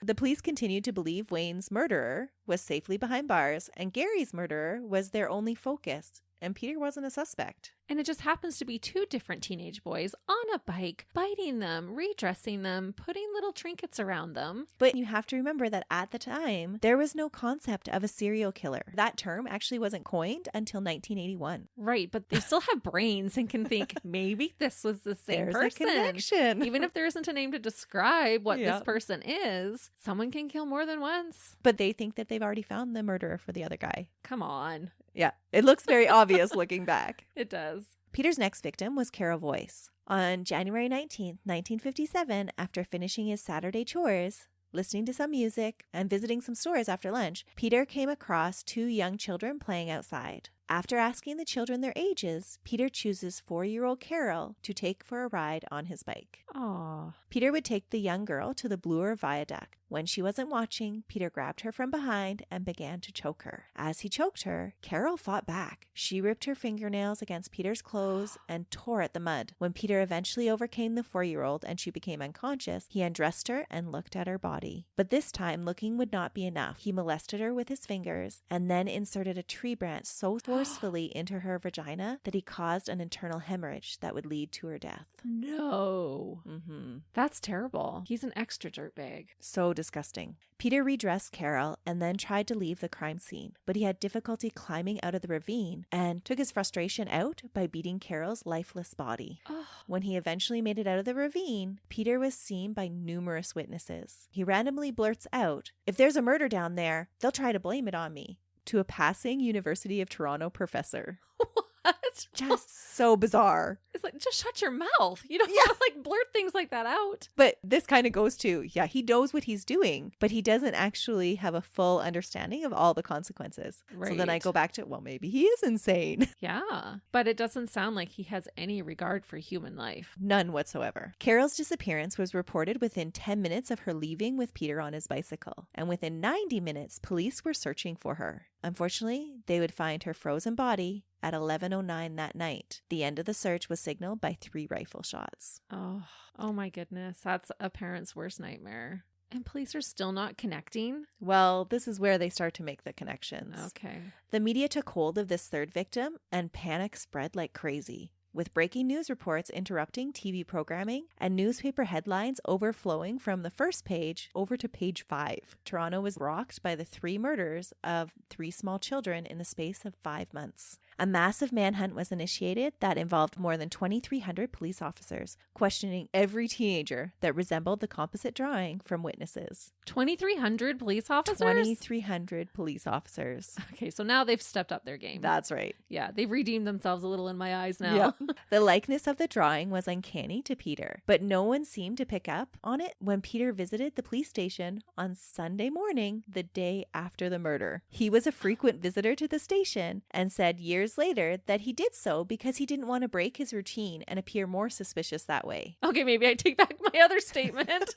The police continued to believe Wayne's murderer was safely behind bars, and Gary's murderer was their only focus, and Peter wasn't a suspect. And it just happens to be two different teenage boys on a bike, biting them, redressing them, putting little trinkets around them. But you have to remember that at the time, there was no concept of a serial killer. That term actually wasn't coined until 1981. Right, but they still have brains and can think, maybe this was the same person. There's a connection. Even if there isn't a name to describe what this person is, someone can kill more than once. But they think that they've already found the murderer for the other guy. Come on. Yeah, it looks very obvious looking back. It does. Peter's next victim was Carol Voice. On January 19th, 1957, after finishing his Saturday chores, listening to some music, and visiting some stores after lunch, Peter came across two young children playing outside. After asking the children their ages, Peter chooses 4-year-old Carol to take for a ride on his bike. Aw. Peter would take the young girl to the Bloor Viaduct. When she wasn't watching, Peter grabbed her from behind and began to choke her. As he choked her, Carol fought back. She ripped her fingernails against Peter's clothes and tore at the mud. When Peter eventually overcame the 4-year-old and she became unconscious, he undressed her and looked at her body. But this time, looking would not be enough. He molested her with his fingers and then inserted a tree branch so forcefully into her vagina that he caused an internal hemorrhage that would lead to her death. No. Mm-hmm. That's terrible. He's an extra dirtbag. So disgusting. Peter redressed Carol and then tried to leave the crime scene, but he had difficulty climbing out of the ravine and took his frustration out by beating Carol's lifeless body. Oh. When he eventually made it out of the ravine, Peter was seen by numerous witnesses. He randomly blurts out, "If there's a murder down there, they'll try to blame it on me," to a passing University of Toronto professor. What? Just so bizarre. It's like, just shut your mouth. You don't want to blurt things like that out. But this kind of goes to, he knows what he's doing, but he doesn't actually have a full understanding of all the consequences. Right. So then I go back to, well, maybe he is insane. Yeah. But it doesn't sound like he has any regard for human life. None whatsoever. Carol's disappearance was reported within 10 minutes of her leaving with Peter on his bicycle. And within 90 minutes, police were searching for her. Unfortunately, they would find her frozen body at 11:09 that night. The end of the search was signaled by 3 rifle shots. Oh my goodness. That's a parent's worst nightmare. And police are still not connecting? Well, this is where they start to make the connections. Okay. The media took hold of this third victim and panic spread like crazy, with breaking news reports interrupting TV programming and newspaper headlines overflowing from the first page over to page 5. Toronto was rocked by the 3 murders of 3 small children in the space of 5 months. A massive manhunt was initiated that involved more than 2,300 police officers, questioning every teenager that resembled the composite drawing from witnesses. 2,300 police officers? 2,300 police officers. Okay, so now they've stepped up their game. That's right. Yeah, they've redeemed themselves a little in my eyes now. Yeah. The likeness of the drawing was uncanny to Peter, but no one seemed to pick up on it when Peter visited the police station on Sunday morning, the day after the murder. He was a frequent visitor to the station and said years later that he did so because he didn't want to break his routine and appear more suspicious that way. Okay, maybe I take back my other statement.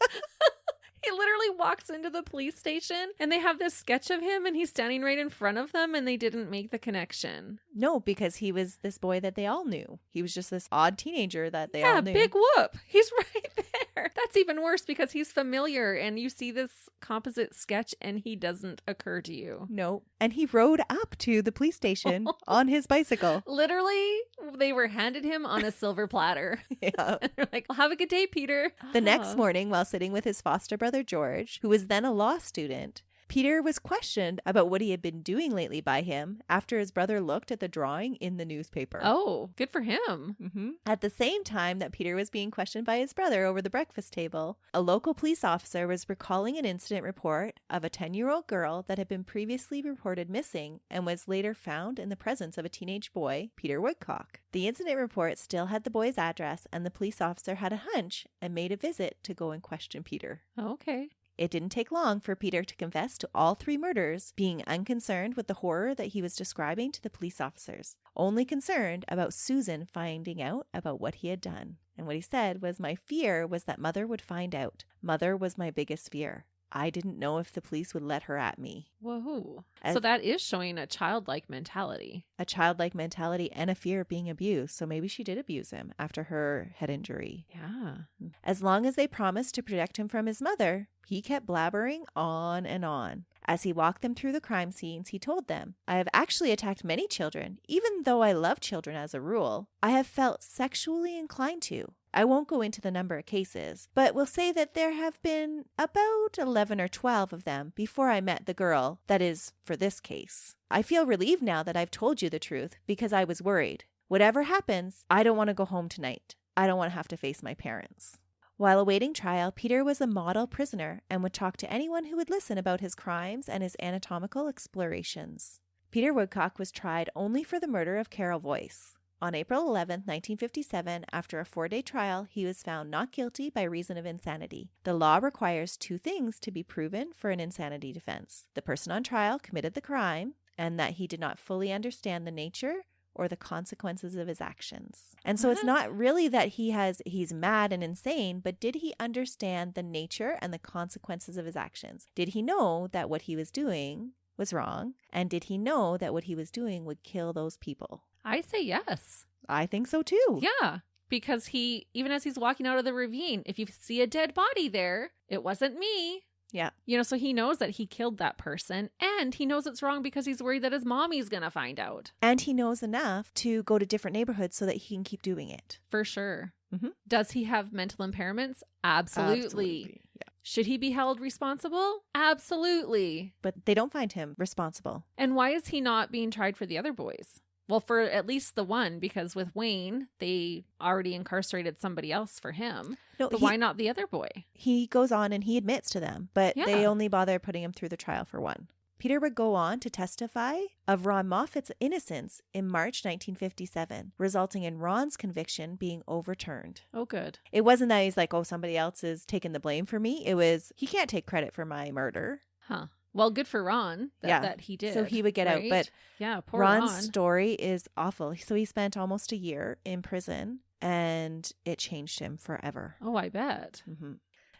He literally walks into the police station and they have this sketch of him and he's standing right in front of them and they didn't make the connection. No, because he was this boy that they all knew. He was just this odd teenager that they all knew. Yeah, big whoop. He's right there. That's even worse because he's familiar and you see this composite sketch and he doesn't occur to you. No. And he rode up to the police station on his bicycle. Literally, they were handed him on a silver platter. Yeah. And they're like, well, have a good day, Peter. The next morning, while sitting with his foster brother George, who was then a law student, Peter was questioned about what he had been doing lately by him after his brother looked at the drawing in the newspaper. Oh, good for him. Mm-hmm. At the same time that Peter was being questioned by his brother over the breakfast table, a local police officer was recalling an incident report of a 10-year-old girl that had been previously reported missing and was later found in the presence of a teenage boy, Peter Woodcock. The incident report still had the boy's address, and the police officer had a hunch and made a visit to go and question Peter. Okay. It didn't take long for Peter to confess to all 3 murders, being unconcerned with the horror that he was describing to the police officers, only concerned about Susan finding out about what he had done. And what he said was, "My fear was that Mother would find out. Mother was my biggest fear. I didn't know if the police would let her at me." Whoa. So that is showing a childlike mentality. A childlike mentality and a fear of being abused. So maybe she did abuse him after her head injury. Yeah. As long as they promised to protect him from his mother, he kept blabbering on and on. As he walked them through the crime scenes, he told them, "I have actually attacked many children, even though I love children as a rule. I have felt sexually inclined to. I won't go into the number of cases, but will say that there have been about 11 or 12 of them before I met the girl, that is, for this case. I feel relieved now that I've told you the truth because I was worried. Whatever happens, I don't want to go home tonight. I don't want to have to face my parents." While awaiting trial, Peter was a model prisoner and would talk to anyone who would listen about his crimes and his anatomical explorations. Peter Woodcock was tried only for the murder of Carol Voice. On April 11, 1957, after a 4-day trial, he was found not guilty by reason of insanity. The law requires 2 things to be proven for an insanity defense. The person on trial committed the crime, and that he did not fully understand the nature or the consequences of his actions. And so it's What? not really that he's mad and insane, but did he understand the nature and the consequences of his actions? Did he know that what he was doing was wrong? And did he know that what he was doing would kill those people? I say yes. I think so too. Yeah. Because even as he's walking out of the ravine, if you see a dead body there, it wasn't me. Yeah. So he knows that he killed that person, and he knows it's wrong because he's worried that his mommy's going to find out. And he knows enough to go to different neighborhoods so that he can keep doing it. For sure. Mm-hmm. Does he have mental impairments? Absolutely. Yeah. Should he be held responsible? Absolutely. But they don't find him responsible. And why is he not being tried for the other boys? Well, for at least the one, because with Wayne, they already incarcerated somebody else for him. No, but why not the other boy? He goes on and he admits to them, but Yeah. they only bother putting him through the trial for one. Peter would go on to testify of Ron Moffat's innocence in March 1957, resulting in Ron's conviction being overturned. Oh, good. It wasn't that he's like, oh, somebody else is taking the blame for me. It was, he can't take credit for my murder. Huh. Well, good for Ron that he did. So he would get out. right? But yeah, poor Ron's Ron. story is awful. So he spent almost a year in prison and it changed him forever. Oh, I bet. Mm-hmm.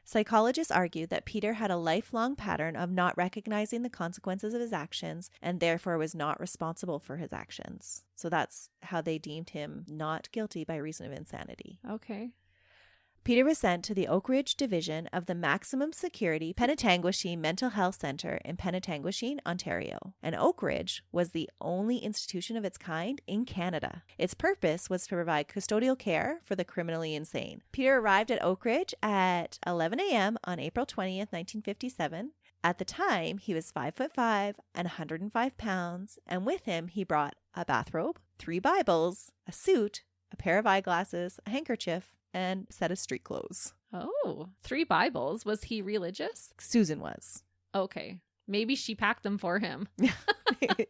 Psychologists argue that Peter had a lifelong pattern of not recognizing the consequences of his actions and therefore was not responsible for his actions. So that's how they deemed him not guilty by reason of insanity. Okay. Peter was sent to the Oak Ridge Division of the Maximum Security Penetanguishene Mental Health Center in Penetanguishene, Ontario. And Oak Ridge was the only institution of its kind in Canada. Its purpose was to provide custodial care for the criminally insane. Peter arrived at Oak Ridge at 11 a.m. on April 20th, 1957. At the time, he was 5'5" and 105 pounds, and with him he brought a bathrobe, 3 Bibles, a suit, a pair of eyeglasses, a handkerchief, and a set of street clothes. Oh, 3 Bibles. Was he religious? Susan was. Okay. Maybe she packed them for him.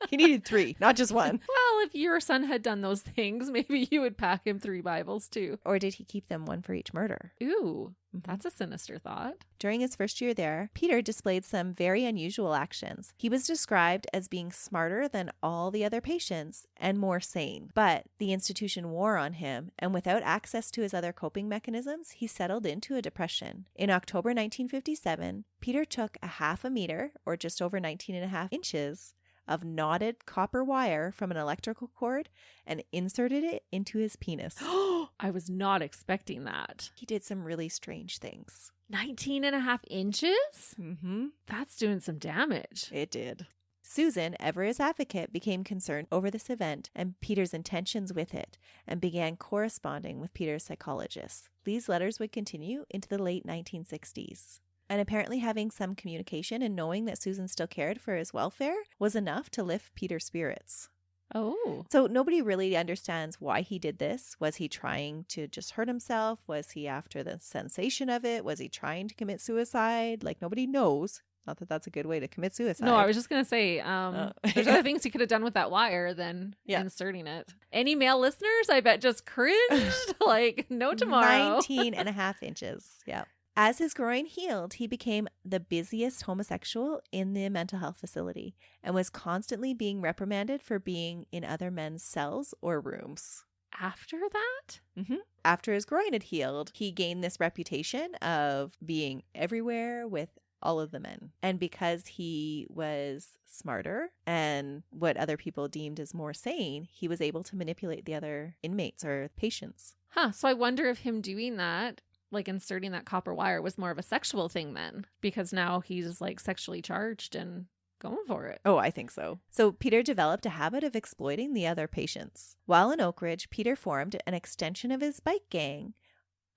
He needed 3, not just one. Well, if your son had done those things, maybe you would pack him 3 Bibles too. Or did he keep them, one for each murder? Ooh, that's a sinister thought. During his first year there, Peter displayed some very unusual actions. He was described as being smarter than all the other patients and more sane. But the institution wore on him, and without access to his other coping mechanisms, he settled into a depression. In October 1957, Peter took a 1/2 meter, or just over 19.5 inches, of knotted copper wire from an electrical cord and inserted it into his penis. I was not expecting that. He did some really strange things. 19.5 inches? Mm-hmm. That's doing some damage. It did. Susan, ever his advocate, became concerned over this event and Peter's intentions with it and began corresponding with Peter's psychologist. These letters would continue into the late 1960s. And apparently having some communication and knowing that Susan still cared for his welfare was enough to lift Peter's spirits. Oh. So nobody really understands why he did this. Was he trying to just hurt himself? Was he after the sensation of it? Was he trying to commit suicide? Like, nobody knows. Not that that's a good way to commit suicide. No, I was just going to say, there's other things he could have done with that wire than inserting it. Any male listeners, I bet, just cringed. Like, no tomorrow. 19.5 inches. Yeah. As his groin healed, he became the busiest homosexual in the mental health facility and was constantly being reprimanded for being in other men's cells or rooms. After that? Mm-hmm. After his groin had healed, he gained this reputation of being everywhere with all of the men. And because he was smarter and what other people deemed as more sane, he was able to manipulate the other inmates or patients. Huh. So I wonder if him doing that, like inserting that copper wire, was more of a sexual thing then, because now he's like sexually charged and going for it. Oh, I think so. So Peter developed a habit of exploiting the other patients. While in Oak Ridge, Peter formed an extension of his bike gang,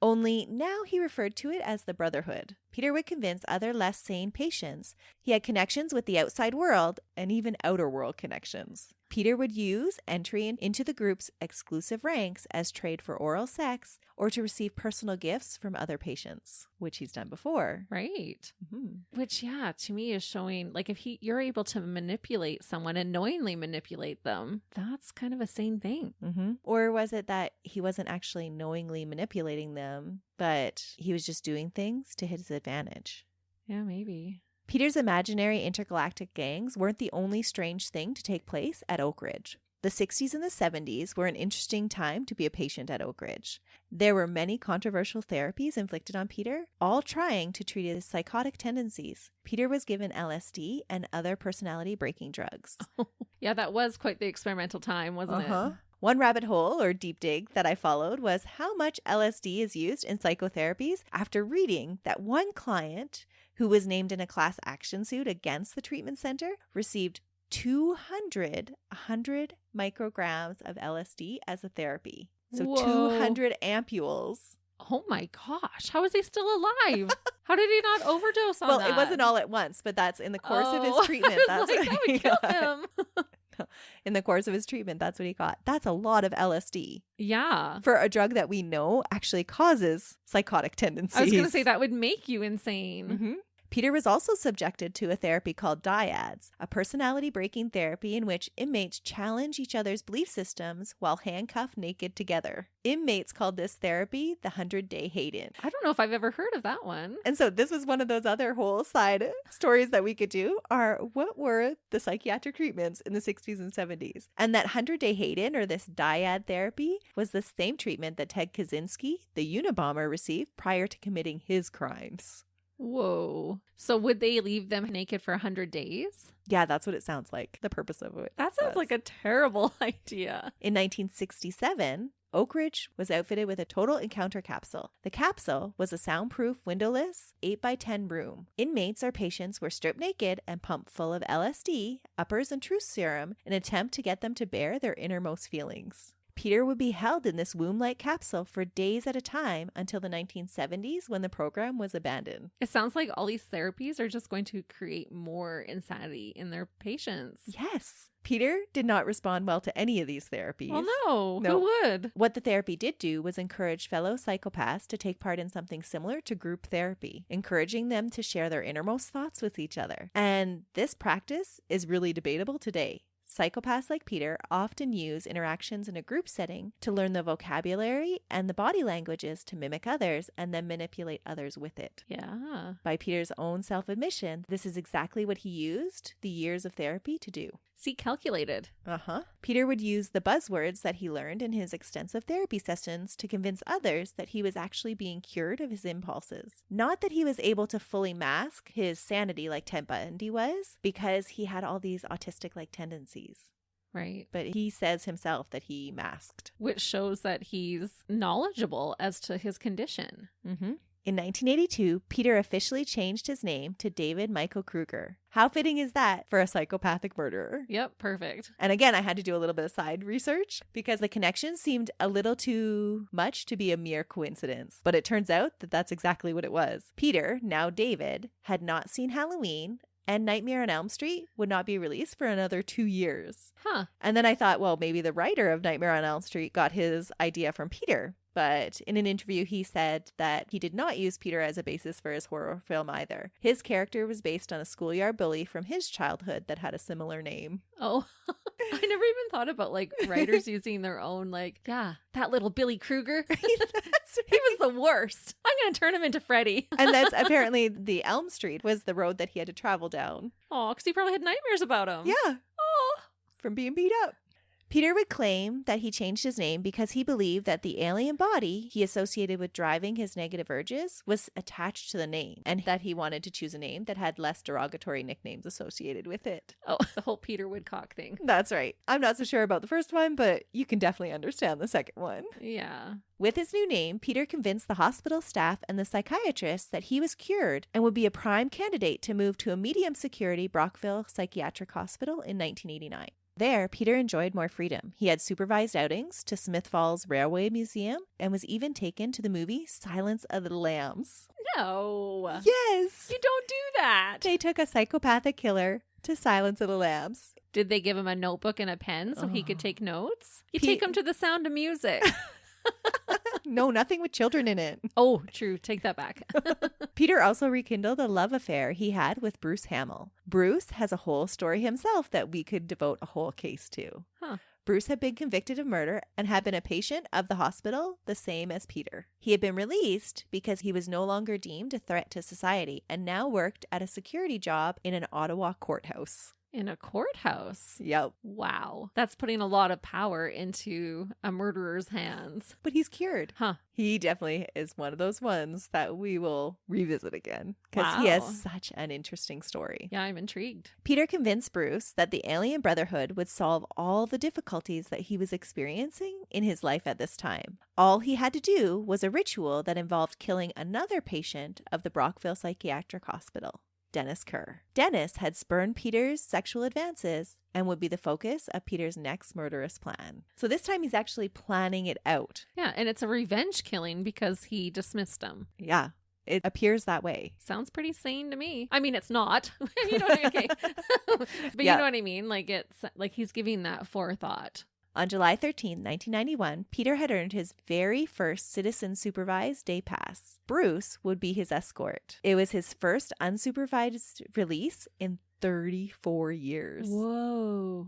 only now he referred to it as the Brotherhood. Peter would convince other less sane patients he had connections with the outside world and even outer world connections. Peter would use entry into the group's exclusive ranks as trade for oral sex or to receive personal gifts from other patients, which he's done before. Right. Mm-hmm. Which, yeah, to me is showing, like, if you're able to manipulate someone and knowingly manipulate them, that's kind of a sane thing. Mm-hmm. Or was it that he wasn't actually knowingly manipulating them, but he was just doing things to his advantage? Yeah, maybe. Peter's imaginary intergalactic gangs weren't the only strange thing to take place at Oak Ridge. The 60s and the 70s were an interesting time to be a patient at Oak Ridge. There were many controversial therapies inflicted on Peter, all trying to treat his psychotic tendencies. Peter was given LSD and other personality-breaking drugs. Yeah, that was quite the experimental time, wasn't it? One rabbit hole or deep dig that I followed was how much LSD is used in psychotherapies after reading that one client who was named in a class action suit against the treatment center received 200 micrograms of LSD as a therapy. So Whoa. 200 ampules. Oh my gosh. How is he still alive? How did he not overdose on that? Well, it wasn't all at once, but that's in the course of his treatment. I was That's like, what that he would kill got. him. In the course of his treatment, that's what he got. That's a lot of LSD Yeah. for a drug that we know actually causes psychotic tendencies. I was going to say that would make you insane. Mm-hmm. Peter was also subjected to a therapy called dyads, a personality-breaking therapy in which inmates challenge each other's belief systems while handcuffed naked together. Inmates called this therapy the 100-day Hayden. I don't know if I've ever heard of that one. And so this was one of those other whole side stories that we could do are what were the psychiatric treatments in the 60s and 70s? And that 100-day Hayden or this dyad therapy was the same treatment that Ted Kaczynski, the Unabomber, received prior to committing his crimes. Whoa. So would they leave them naked for 100 days? Yeah, that's what it sounds like. The purpose of it. That sounds like a terrible idea. In 1967, Oak Ridge was outfitted with a total encounter capsule. The capsule was a soundproof, windowless, 8x10 room. Inmates or patients were stripped naked and pumped full of LSD, uppers, and truth serum in an attempt to get them to bear their innermost feelings. Peter would be held in this womb-like capsule for days at a time until the 1970s when the program was abandoned. It sounds like all these therapies are just going to create more insanity in their patients. Yes. Peter did not respond well to any of these therapies. Well, no. No. Who would? What the therapy did do was encourage fellow psychopaths to take part in something similar to group therapy, encouraging them to share their innermost thoughts with each other. And this practice is really debatable today. Psychopaths like Peter often use interactions in a group setting to learn the vocabulary and the body languages to mimic others and then manipulate others with it. Yeah. By Peter's own self-admission, this is exactly what he used the years of therapy to do. See, calculated. Peter would use the buzzwords that he learned in his extensive therapy sessions to convince others that he was actually being cured of his impulses. Not that he was able to fully mask his sanity like Ted Bundy was, because he had all these autistic-like tendencies. Right. But he says himself that he masked. Which shows that he's knowledgeable as to his condition. In 1982, Peter officially changed his name to David Michael Krueger. How fitting is that for a psychopathic murderer? Yep, perfect. And again, I had to do a little bit of side research because the connection seemed a little too much to be a mere coincidence. But it turns out that that's exactly what it was. Peter, now David, had not seen Halloween, and Nightmare on Elm Street would not be released for another 2 years. And then I thought, well, maybe the writer of Nightmare on Elm Street got his idea from Peter. But in an interview, he said that he did not use Peter as a basis for his horror film either. His character was based on a schoolyard bully from his childhood that had a similar name. Oh, I never even thought about like writers using their own, like, yeah, that little Billy Krueger. He was the worst. I'm going to turn him into Freddy. And that's apparently the Elm Street was the road that he had to travel down. Oh, because he probably had nightmares about him. Yeah. Oh. From being beat up. Peter would claim that he changed his name because he believed that the alien body he associated with driving his negative urges was attached to the name, and that he wanted to choose a name that had less derogatory nicknames associated with it. Oh, the whole Peter Woodcock thing. That's right. I'm not so sure about the first one, but you can definitely understand the second one. Yeah. With his new name, Peter convinced the hospital staff and the psychiatrists that he was cured and would be a prime candidate to move to a medium security Brockville Psychiatric Hospital in 1989. There, Peter enjoyed more freedom. He had supervised outings to Smith Falls Railway Museum and was even taken to the movie Silence of the Lambs. No. Yes. You don't do that. They took a psychopathic killer to Silence of the Lambs. Did they give him a notebook and a pen so he could take notes? You take him to The Sound of Music. No, nothing with children in it. Oh, true. Take that back. Peter also rekindled a love affair he had with Bruce Hamill. Bruce has a whole story himself that we could devote a whole case to. Bruce had been convicted of murder and had been a patient of the hospital, the same as Peter. He had been released because he was no longer deemed a threat to society and now worked at a security job in an Ottawa courthouse. In a courthouse? Yep. Wow. That's putting a lot of power into a murderer's hands. But he's cured. Huh. He definitely is one of those ones that we will revisit again because he has such an interesting story. Yeah, I'm intrigued. Peter convinced Bruce that the Alien Brotherhood would solve all the difficulties that he was experiencing in his life at this time. All he had to do was a ritual that involved killing another patient of the Brockville Psychiatric Hospital. Dennis Kerr. Dennis had spurned Peter's sexual advances and would be the focus of Peter's next murderous plan. So this time he's actually planning it out. Yeah, and it's a revenge killing because he dismissed him. Yeah, it appears that way. Sounds pretty sane to me. I mean, it's not. You know what I mean? Okay. But you know what I mean? Like, it's like he's giving that forethought. On July 13, 1991, Peter had earned his very first citizen-supervised day pass. Bruce would be his escort. It was his first unsupervised release in 34 years. Whoa.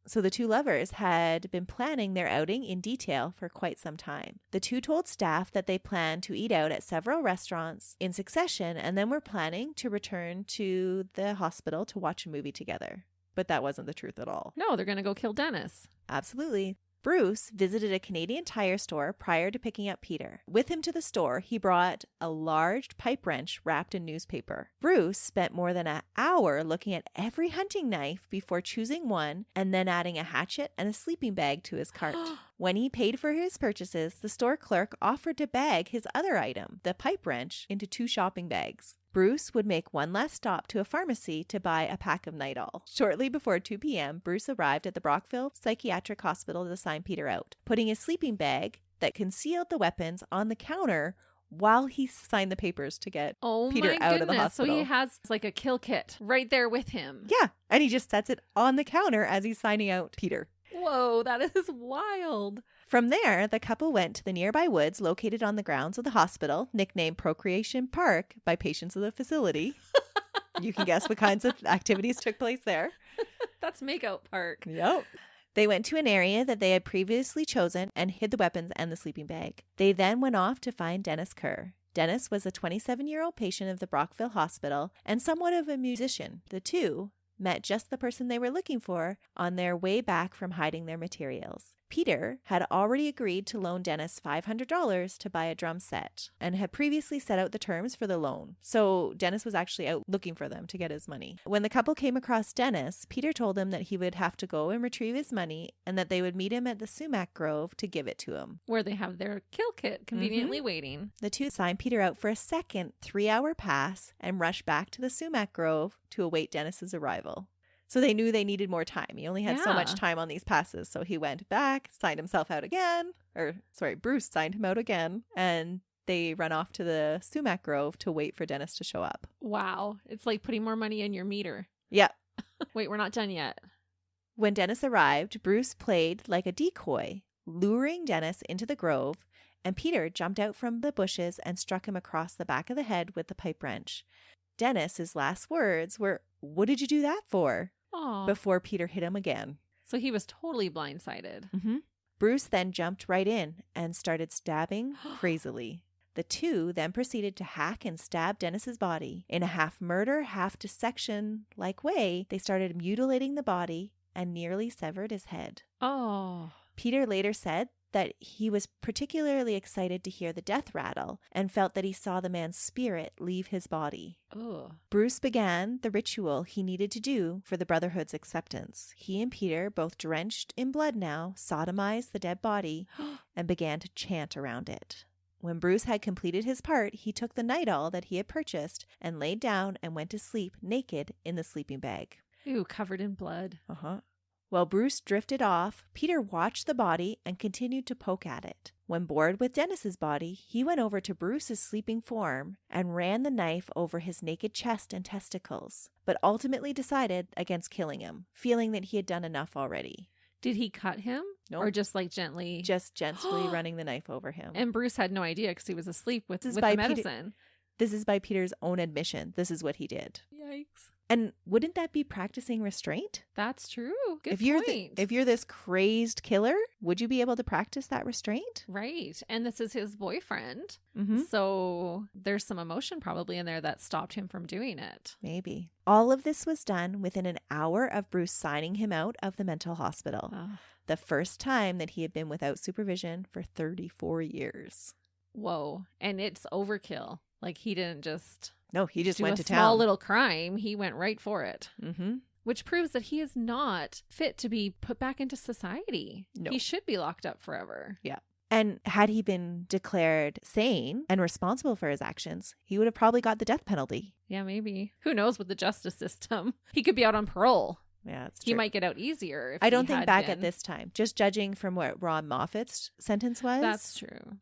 So the two lovers had been planning their outing in detail for quite some time. The two told staff that they planned to eat out at several restaurants in succession and then were planning to return to the hospital to watch a movie together. But that wasn't the truth at all. No, they're going to go kill Dennis. Absolutely. Bruce visited a Canadian Tire store prior to picking up Peter. With him to the store, he brought a large pipe wrench wrapped in newspaper. Bruce spent more than an hour looking at every hunting knife before choosing one and then adding a hatchet and a sleeping bag to his cart. When he paid for his purchases, the store clerk offered to bag his other item, the pipe wrench, into 2 shopping bags. Bruce would make one last stop to a pharmacy to buy a pack of Nidal. Shortly before 2 p.m., Bruce arrived at the Brockville Psychiatric Hospital to sign Peter out, putting his sleeping bag that concealed the weapons on the counter while he signed the papers to get Peter out of the hospital. So he has like a kill kit right there with him. Yeah, and he just sets it on the counter as he's signing out Peter. Whoa, that is wild. From there, the couple went to the nearby woods located on the grounds of the hospital, nicknamed Procreation Park by patients of the facility. You can guess what kinds of activities took place there. That's Makeout Park. Yep. They went to an area that they had previously chosen and hid the weapons and the sleeping bag. They then went off to find Dennis Kerr. Dennis was a 27-year-old patient of the Brockville Hospital and somewhat of a musician. The two met just the person they were looking for on their way back from hiding their materials. Peter had already agreed to loan Dennis $500 to buy a drum set and had previously set out the terms for the loan. So Dennis was actually out looking for them to get his money. When the couple came across Dennis, Peter told him that he would have to go and retrieve his money and that they would meet him at the sumac grove to give it to him. Where they have their kill kit conveniently waiting. The two signed Peter out for a second 3-hour pass and rushed back to the sumac grove to await Dennis's arrival. So they knew they needed more time. He only had so much time on these passes. So he went back, signed himself out again. Bruce signed him out again. And they run off to the sumac grove to wait for Dennis to show up. Wow. It's like putting more money in your meter. Yeah. Wait, we're not done yet. When Dennis arrived, Bruce played like a decoy, luring Dennis into the grove. And Peter jumped out from the bushes and struck him across the back of the head with the pipe wrench. Dennis's last words were, "What did you do that for?" Aww. Before Peter hit him again. So he was totally blindsided. Mm-hmm. Bruce then jumped right in and started stabbing crazily. The two then proceeded to hack and stab Dennis's body. In a half-murder, half-dissection-like way, they started mutilating the body and nearly severed his head. Oh. Peter later said that he was particularly excited to hear the death rattle and felt that he saw the man's spirit leave his body. Ugh. Bruce began the ritual he needed to do for the Brotherhood's acceptance. He and Peter, both drenched in blood now, sodomized the dead body and began to chant around it. When Bruce had completed his part, he took the Nidal that he had purchased and laid down and went to sleep naked in the sleeping bag. Ew, covered in blood. While Bruce drifted off, Peter watched the body and continued to poke at it. When bored with Dennis's body, he went over to Bruce's sleeping form and ran the knife over his naked chest and testicles, but ultimately decided against killing him, feeling that he had done enough already. Did he cut him? Nope. Or just like gently? Just gently running the knife over him. And Bruce had no idea because he was asleep with the by medicine. This is by Peter's own admission. This is what he did. Yikes. And wouldn't that be practicing restraint? That's true. Good if point. If you're this crazed killer, would you be able to practice that restraint? Right. And this is his boyfriend. Mm-hmm. So there's some emotion probably in there that stopped him from doing it. Maybe. All of this was done within an hour of Bruce signing him out of the mental hospital. The first time that he had been without supervision for 34 years. Whoa. And it's overkill. Like he didn't just... No, he just went to town. Small little crime. He went right for it. Mm-hmm. Which proves that he is not fit to be put back into society. No. He should be locked up forever. Yeah. And had he been declared sane and responsible for his actions, he would have probably got the death penalty. Yeah, maybe. Who knows with the justice system? He could be out on parole. Yeah, that's true. He might get out easier. If I don't think back at this time, just judging from what Ron Moffat's sentence was. That's true.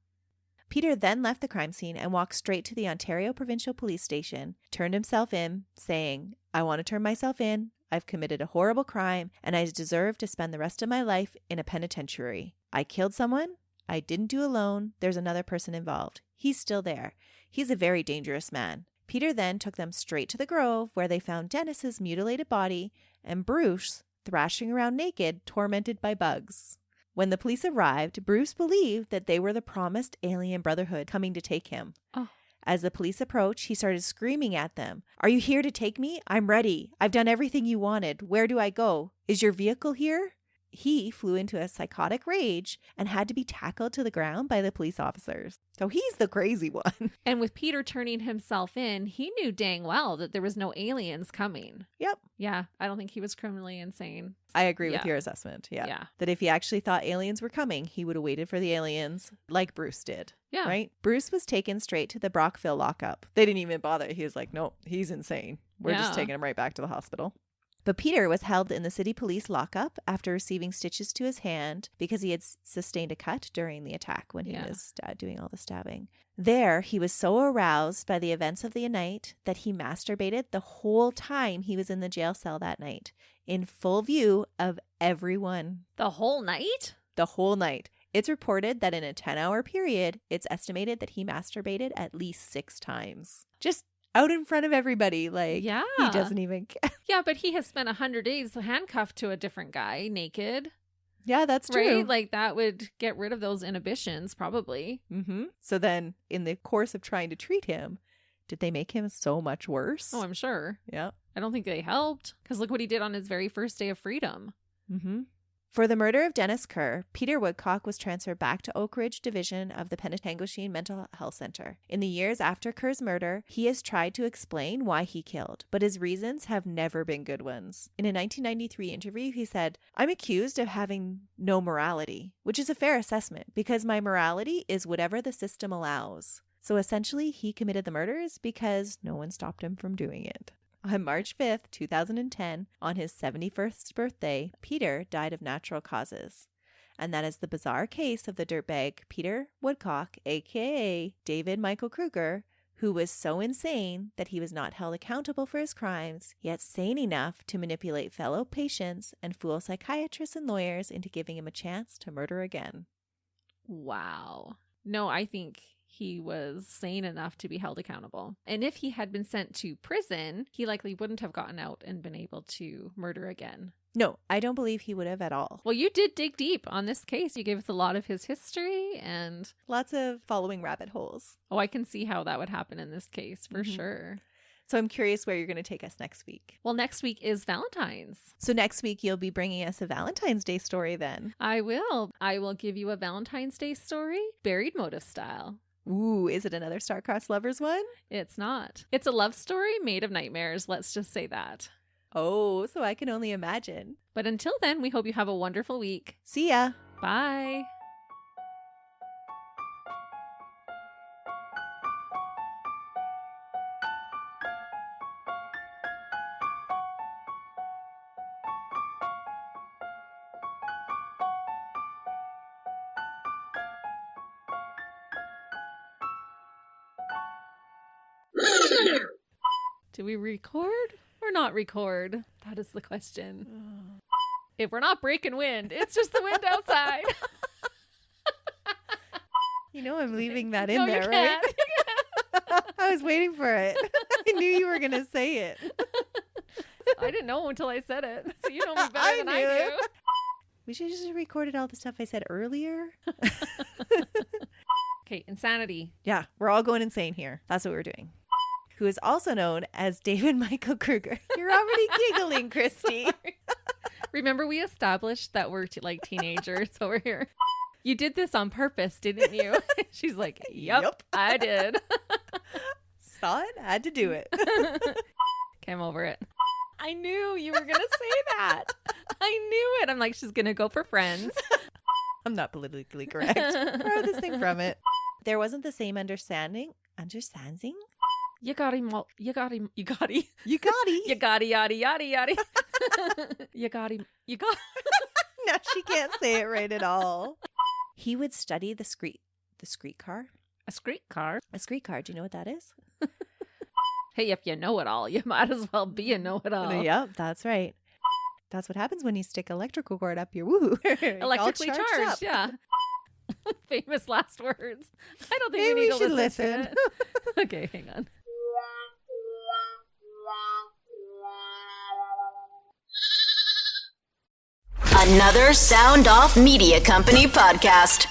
Peter then left the crime scene and walked straight to the Ontario Provincial Police Station, turned himself in, saying, "I want to turn myself in. I've committed a horrible crime, and I deserve to spend the rest of my life in a penitentiary. I killed someone. I didn't do alone. There's another person involved. He's still there. He's a very dangerous man." Peter then took them straight to the Grove, where they found Dennis's mutilated body and Bruce thrashing around naked, tormented by bugs. When the police arrived, Bruce believed that they were the promised alien brotherhood coming to take him. Oh. As the police approached, he started screaming at them. "Are you here to take me? I'm ready. I've done everything you wanted. Where do I go? Is your vehicle here?" He flew into a psychotic rage and had to be tackled to the ground by the police officers. So he's the crazy one. And with Peter turning himself in, he knew dang well that there was no aliens coming. Yep. Yeah, I don't think he was criminally insane. I agree with your assessment. Yeah. That if he actually thought aliens were coming, he would have waited for the aliens like Bruce did. Yeah. Right? Bruce was taken straight to the Brockville lockup. They didn't even bother. He was like, "No, he's insane. We're just taking him right back to the hospital." But Peter was held in the city police lockup after receiving stitches to his hand because he had sustained a cut during the attack when he was doing all the stabbing. There, he was so aroused by the events of the night that he masturbated the whole time he was in the jail cell that night, in full view of everyone. The whole night? The whole night. It's reported that in a 10-hour period, it's estimated that he masturbated at least 6 times. Just out in front of everybody. Like, he doesn't even care. Yeah, but he has spent 100 days handcuffed to a different guy, naked. Yeah, that's true. Right? Like, that would get rid of those inhibitions, probably. Mm-hmm. So then, in the course of trying to treat him, did they make him so much worse? Oh, I'm sure. Yeah. I don't think they helped. Because look what he did on his very first day of freedom. Mm-hmm. For the murder of Dennis Kerr, Peter Woodcock was transferred back to Oak Ridge Division of the Penetanguishene Mental Health Center. In the years after Kerr's murder, he has tried to explain why he killed, but his reasons have never been good ones. In a 1993 interview, he said, "I'm accused of having no morality, which is a fair assessment because my morality is whatever the system allows." So essentially, he committed the murders because no one stopped him from doing it. On March 5th, 2010, on his 71st birthday, Peter died of natural causes. And that is the bizarre case of the dirtbag Peter Woodcock, a.k.a. David Michael Krueger, who was so insane that he was not held accountable for his crimes, yet sane enough to manipulate fellow patients and fool psychiatrists and lawyers into giving him a chance to murder again. Wow. No, I think he was sane enough to be held accountable. And if he had been sent to prison, he likely wouldn't have gotten out and been able to murder again. No, I don't believe he would have at all. Well, you did dig deep on this case. You gave us a lot of his history and lots of following rabbit holes. Oh, I can see how that would happen in this case for sure. So I'm curious where you're going to take us next week. Well, next week is Valentine's. So next week you'll be bringing us a Valentine's Day story then. I will. I will give you a Valentine's Day story, buried motive style. Ooh, is it another star-crossed lovers one? It's not. It's a love story made of nightmares. Let's just say that. Oh, so I can only imagine. But until then, we hope you have a wonderful week. See ya. Bye. Do we record or not record? That is the question. If we're not breaking wind, it's just the wind outside. You know I'm leaving that in there, right? I was waiting for it. I knew you were going to say it. I didn't know until I said it. So you know me better than I do. We should have just recorded all the stuff I said earlier. Okay, insanity. Yeah, we're all going insane here. That's what we're doing. Who is also known as David Michael Krueger. You're already giggling, Christy. Remember we established that we're like teenagers over here. You did this on purpose, didn't you? She's like, yep. I did. Saw it, had to do it. Came over it. I knew you were going to say that. I knew it. I'm like, she's going to go for Friends. I'm not politically correct. Throw this thing from it. There wasn't the same understanding? You got him. You got him. You got him. You got him. You got him. Yada, yada, yada. You got him. You got No, she can't say it right at all. He would study the streetcar. A streetcar? A streetcar. Do you know what that is? Hey, if you know it all, you might as well be a know-it-all. Yep, that's right. That's what happens when you stick electrical cord up your woo. Electrically charged, yeah. Famous last words. I don't think Maybe we need to should listen. To it. Okay, hang on. Another Sound Off Media Company podcast.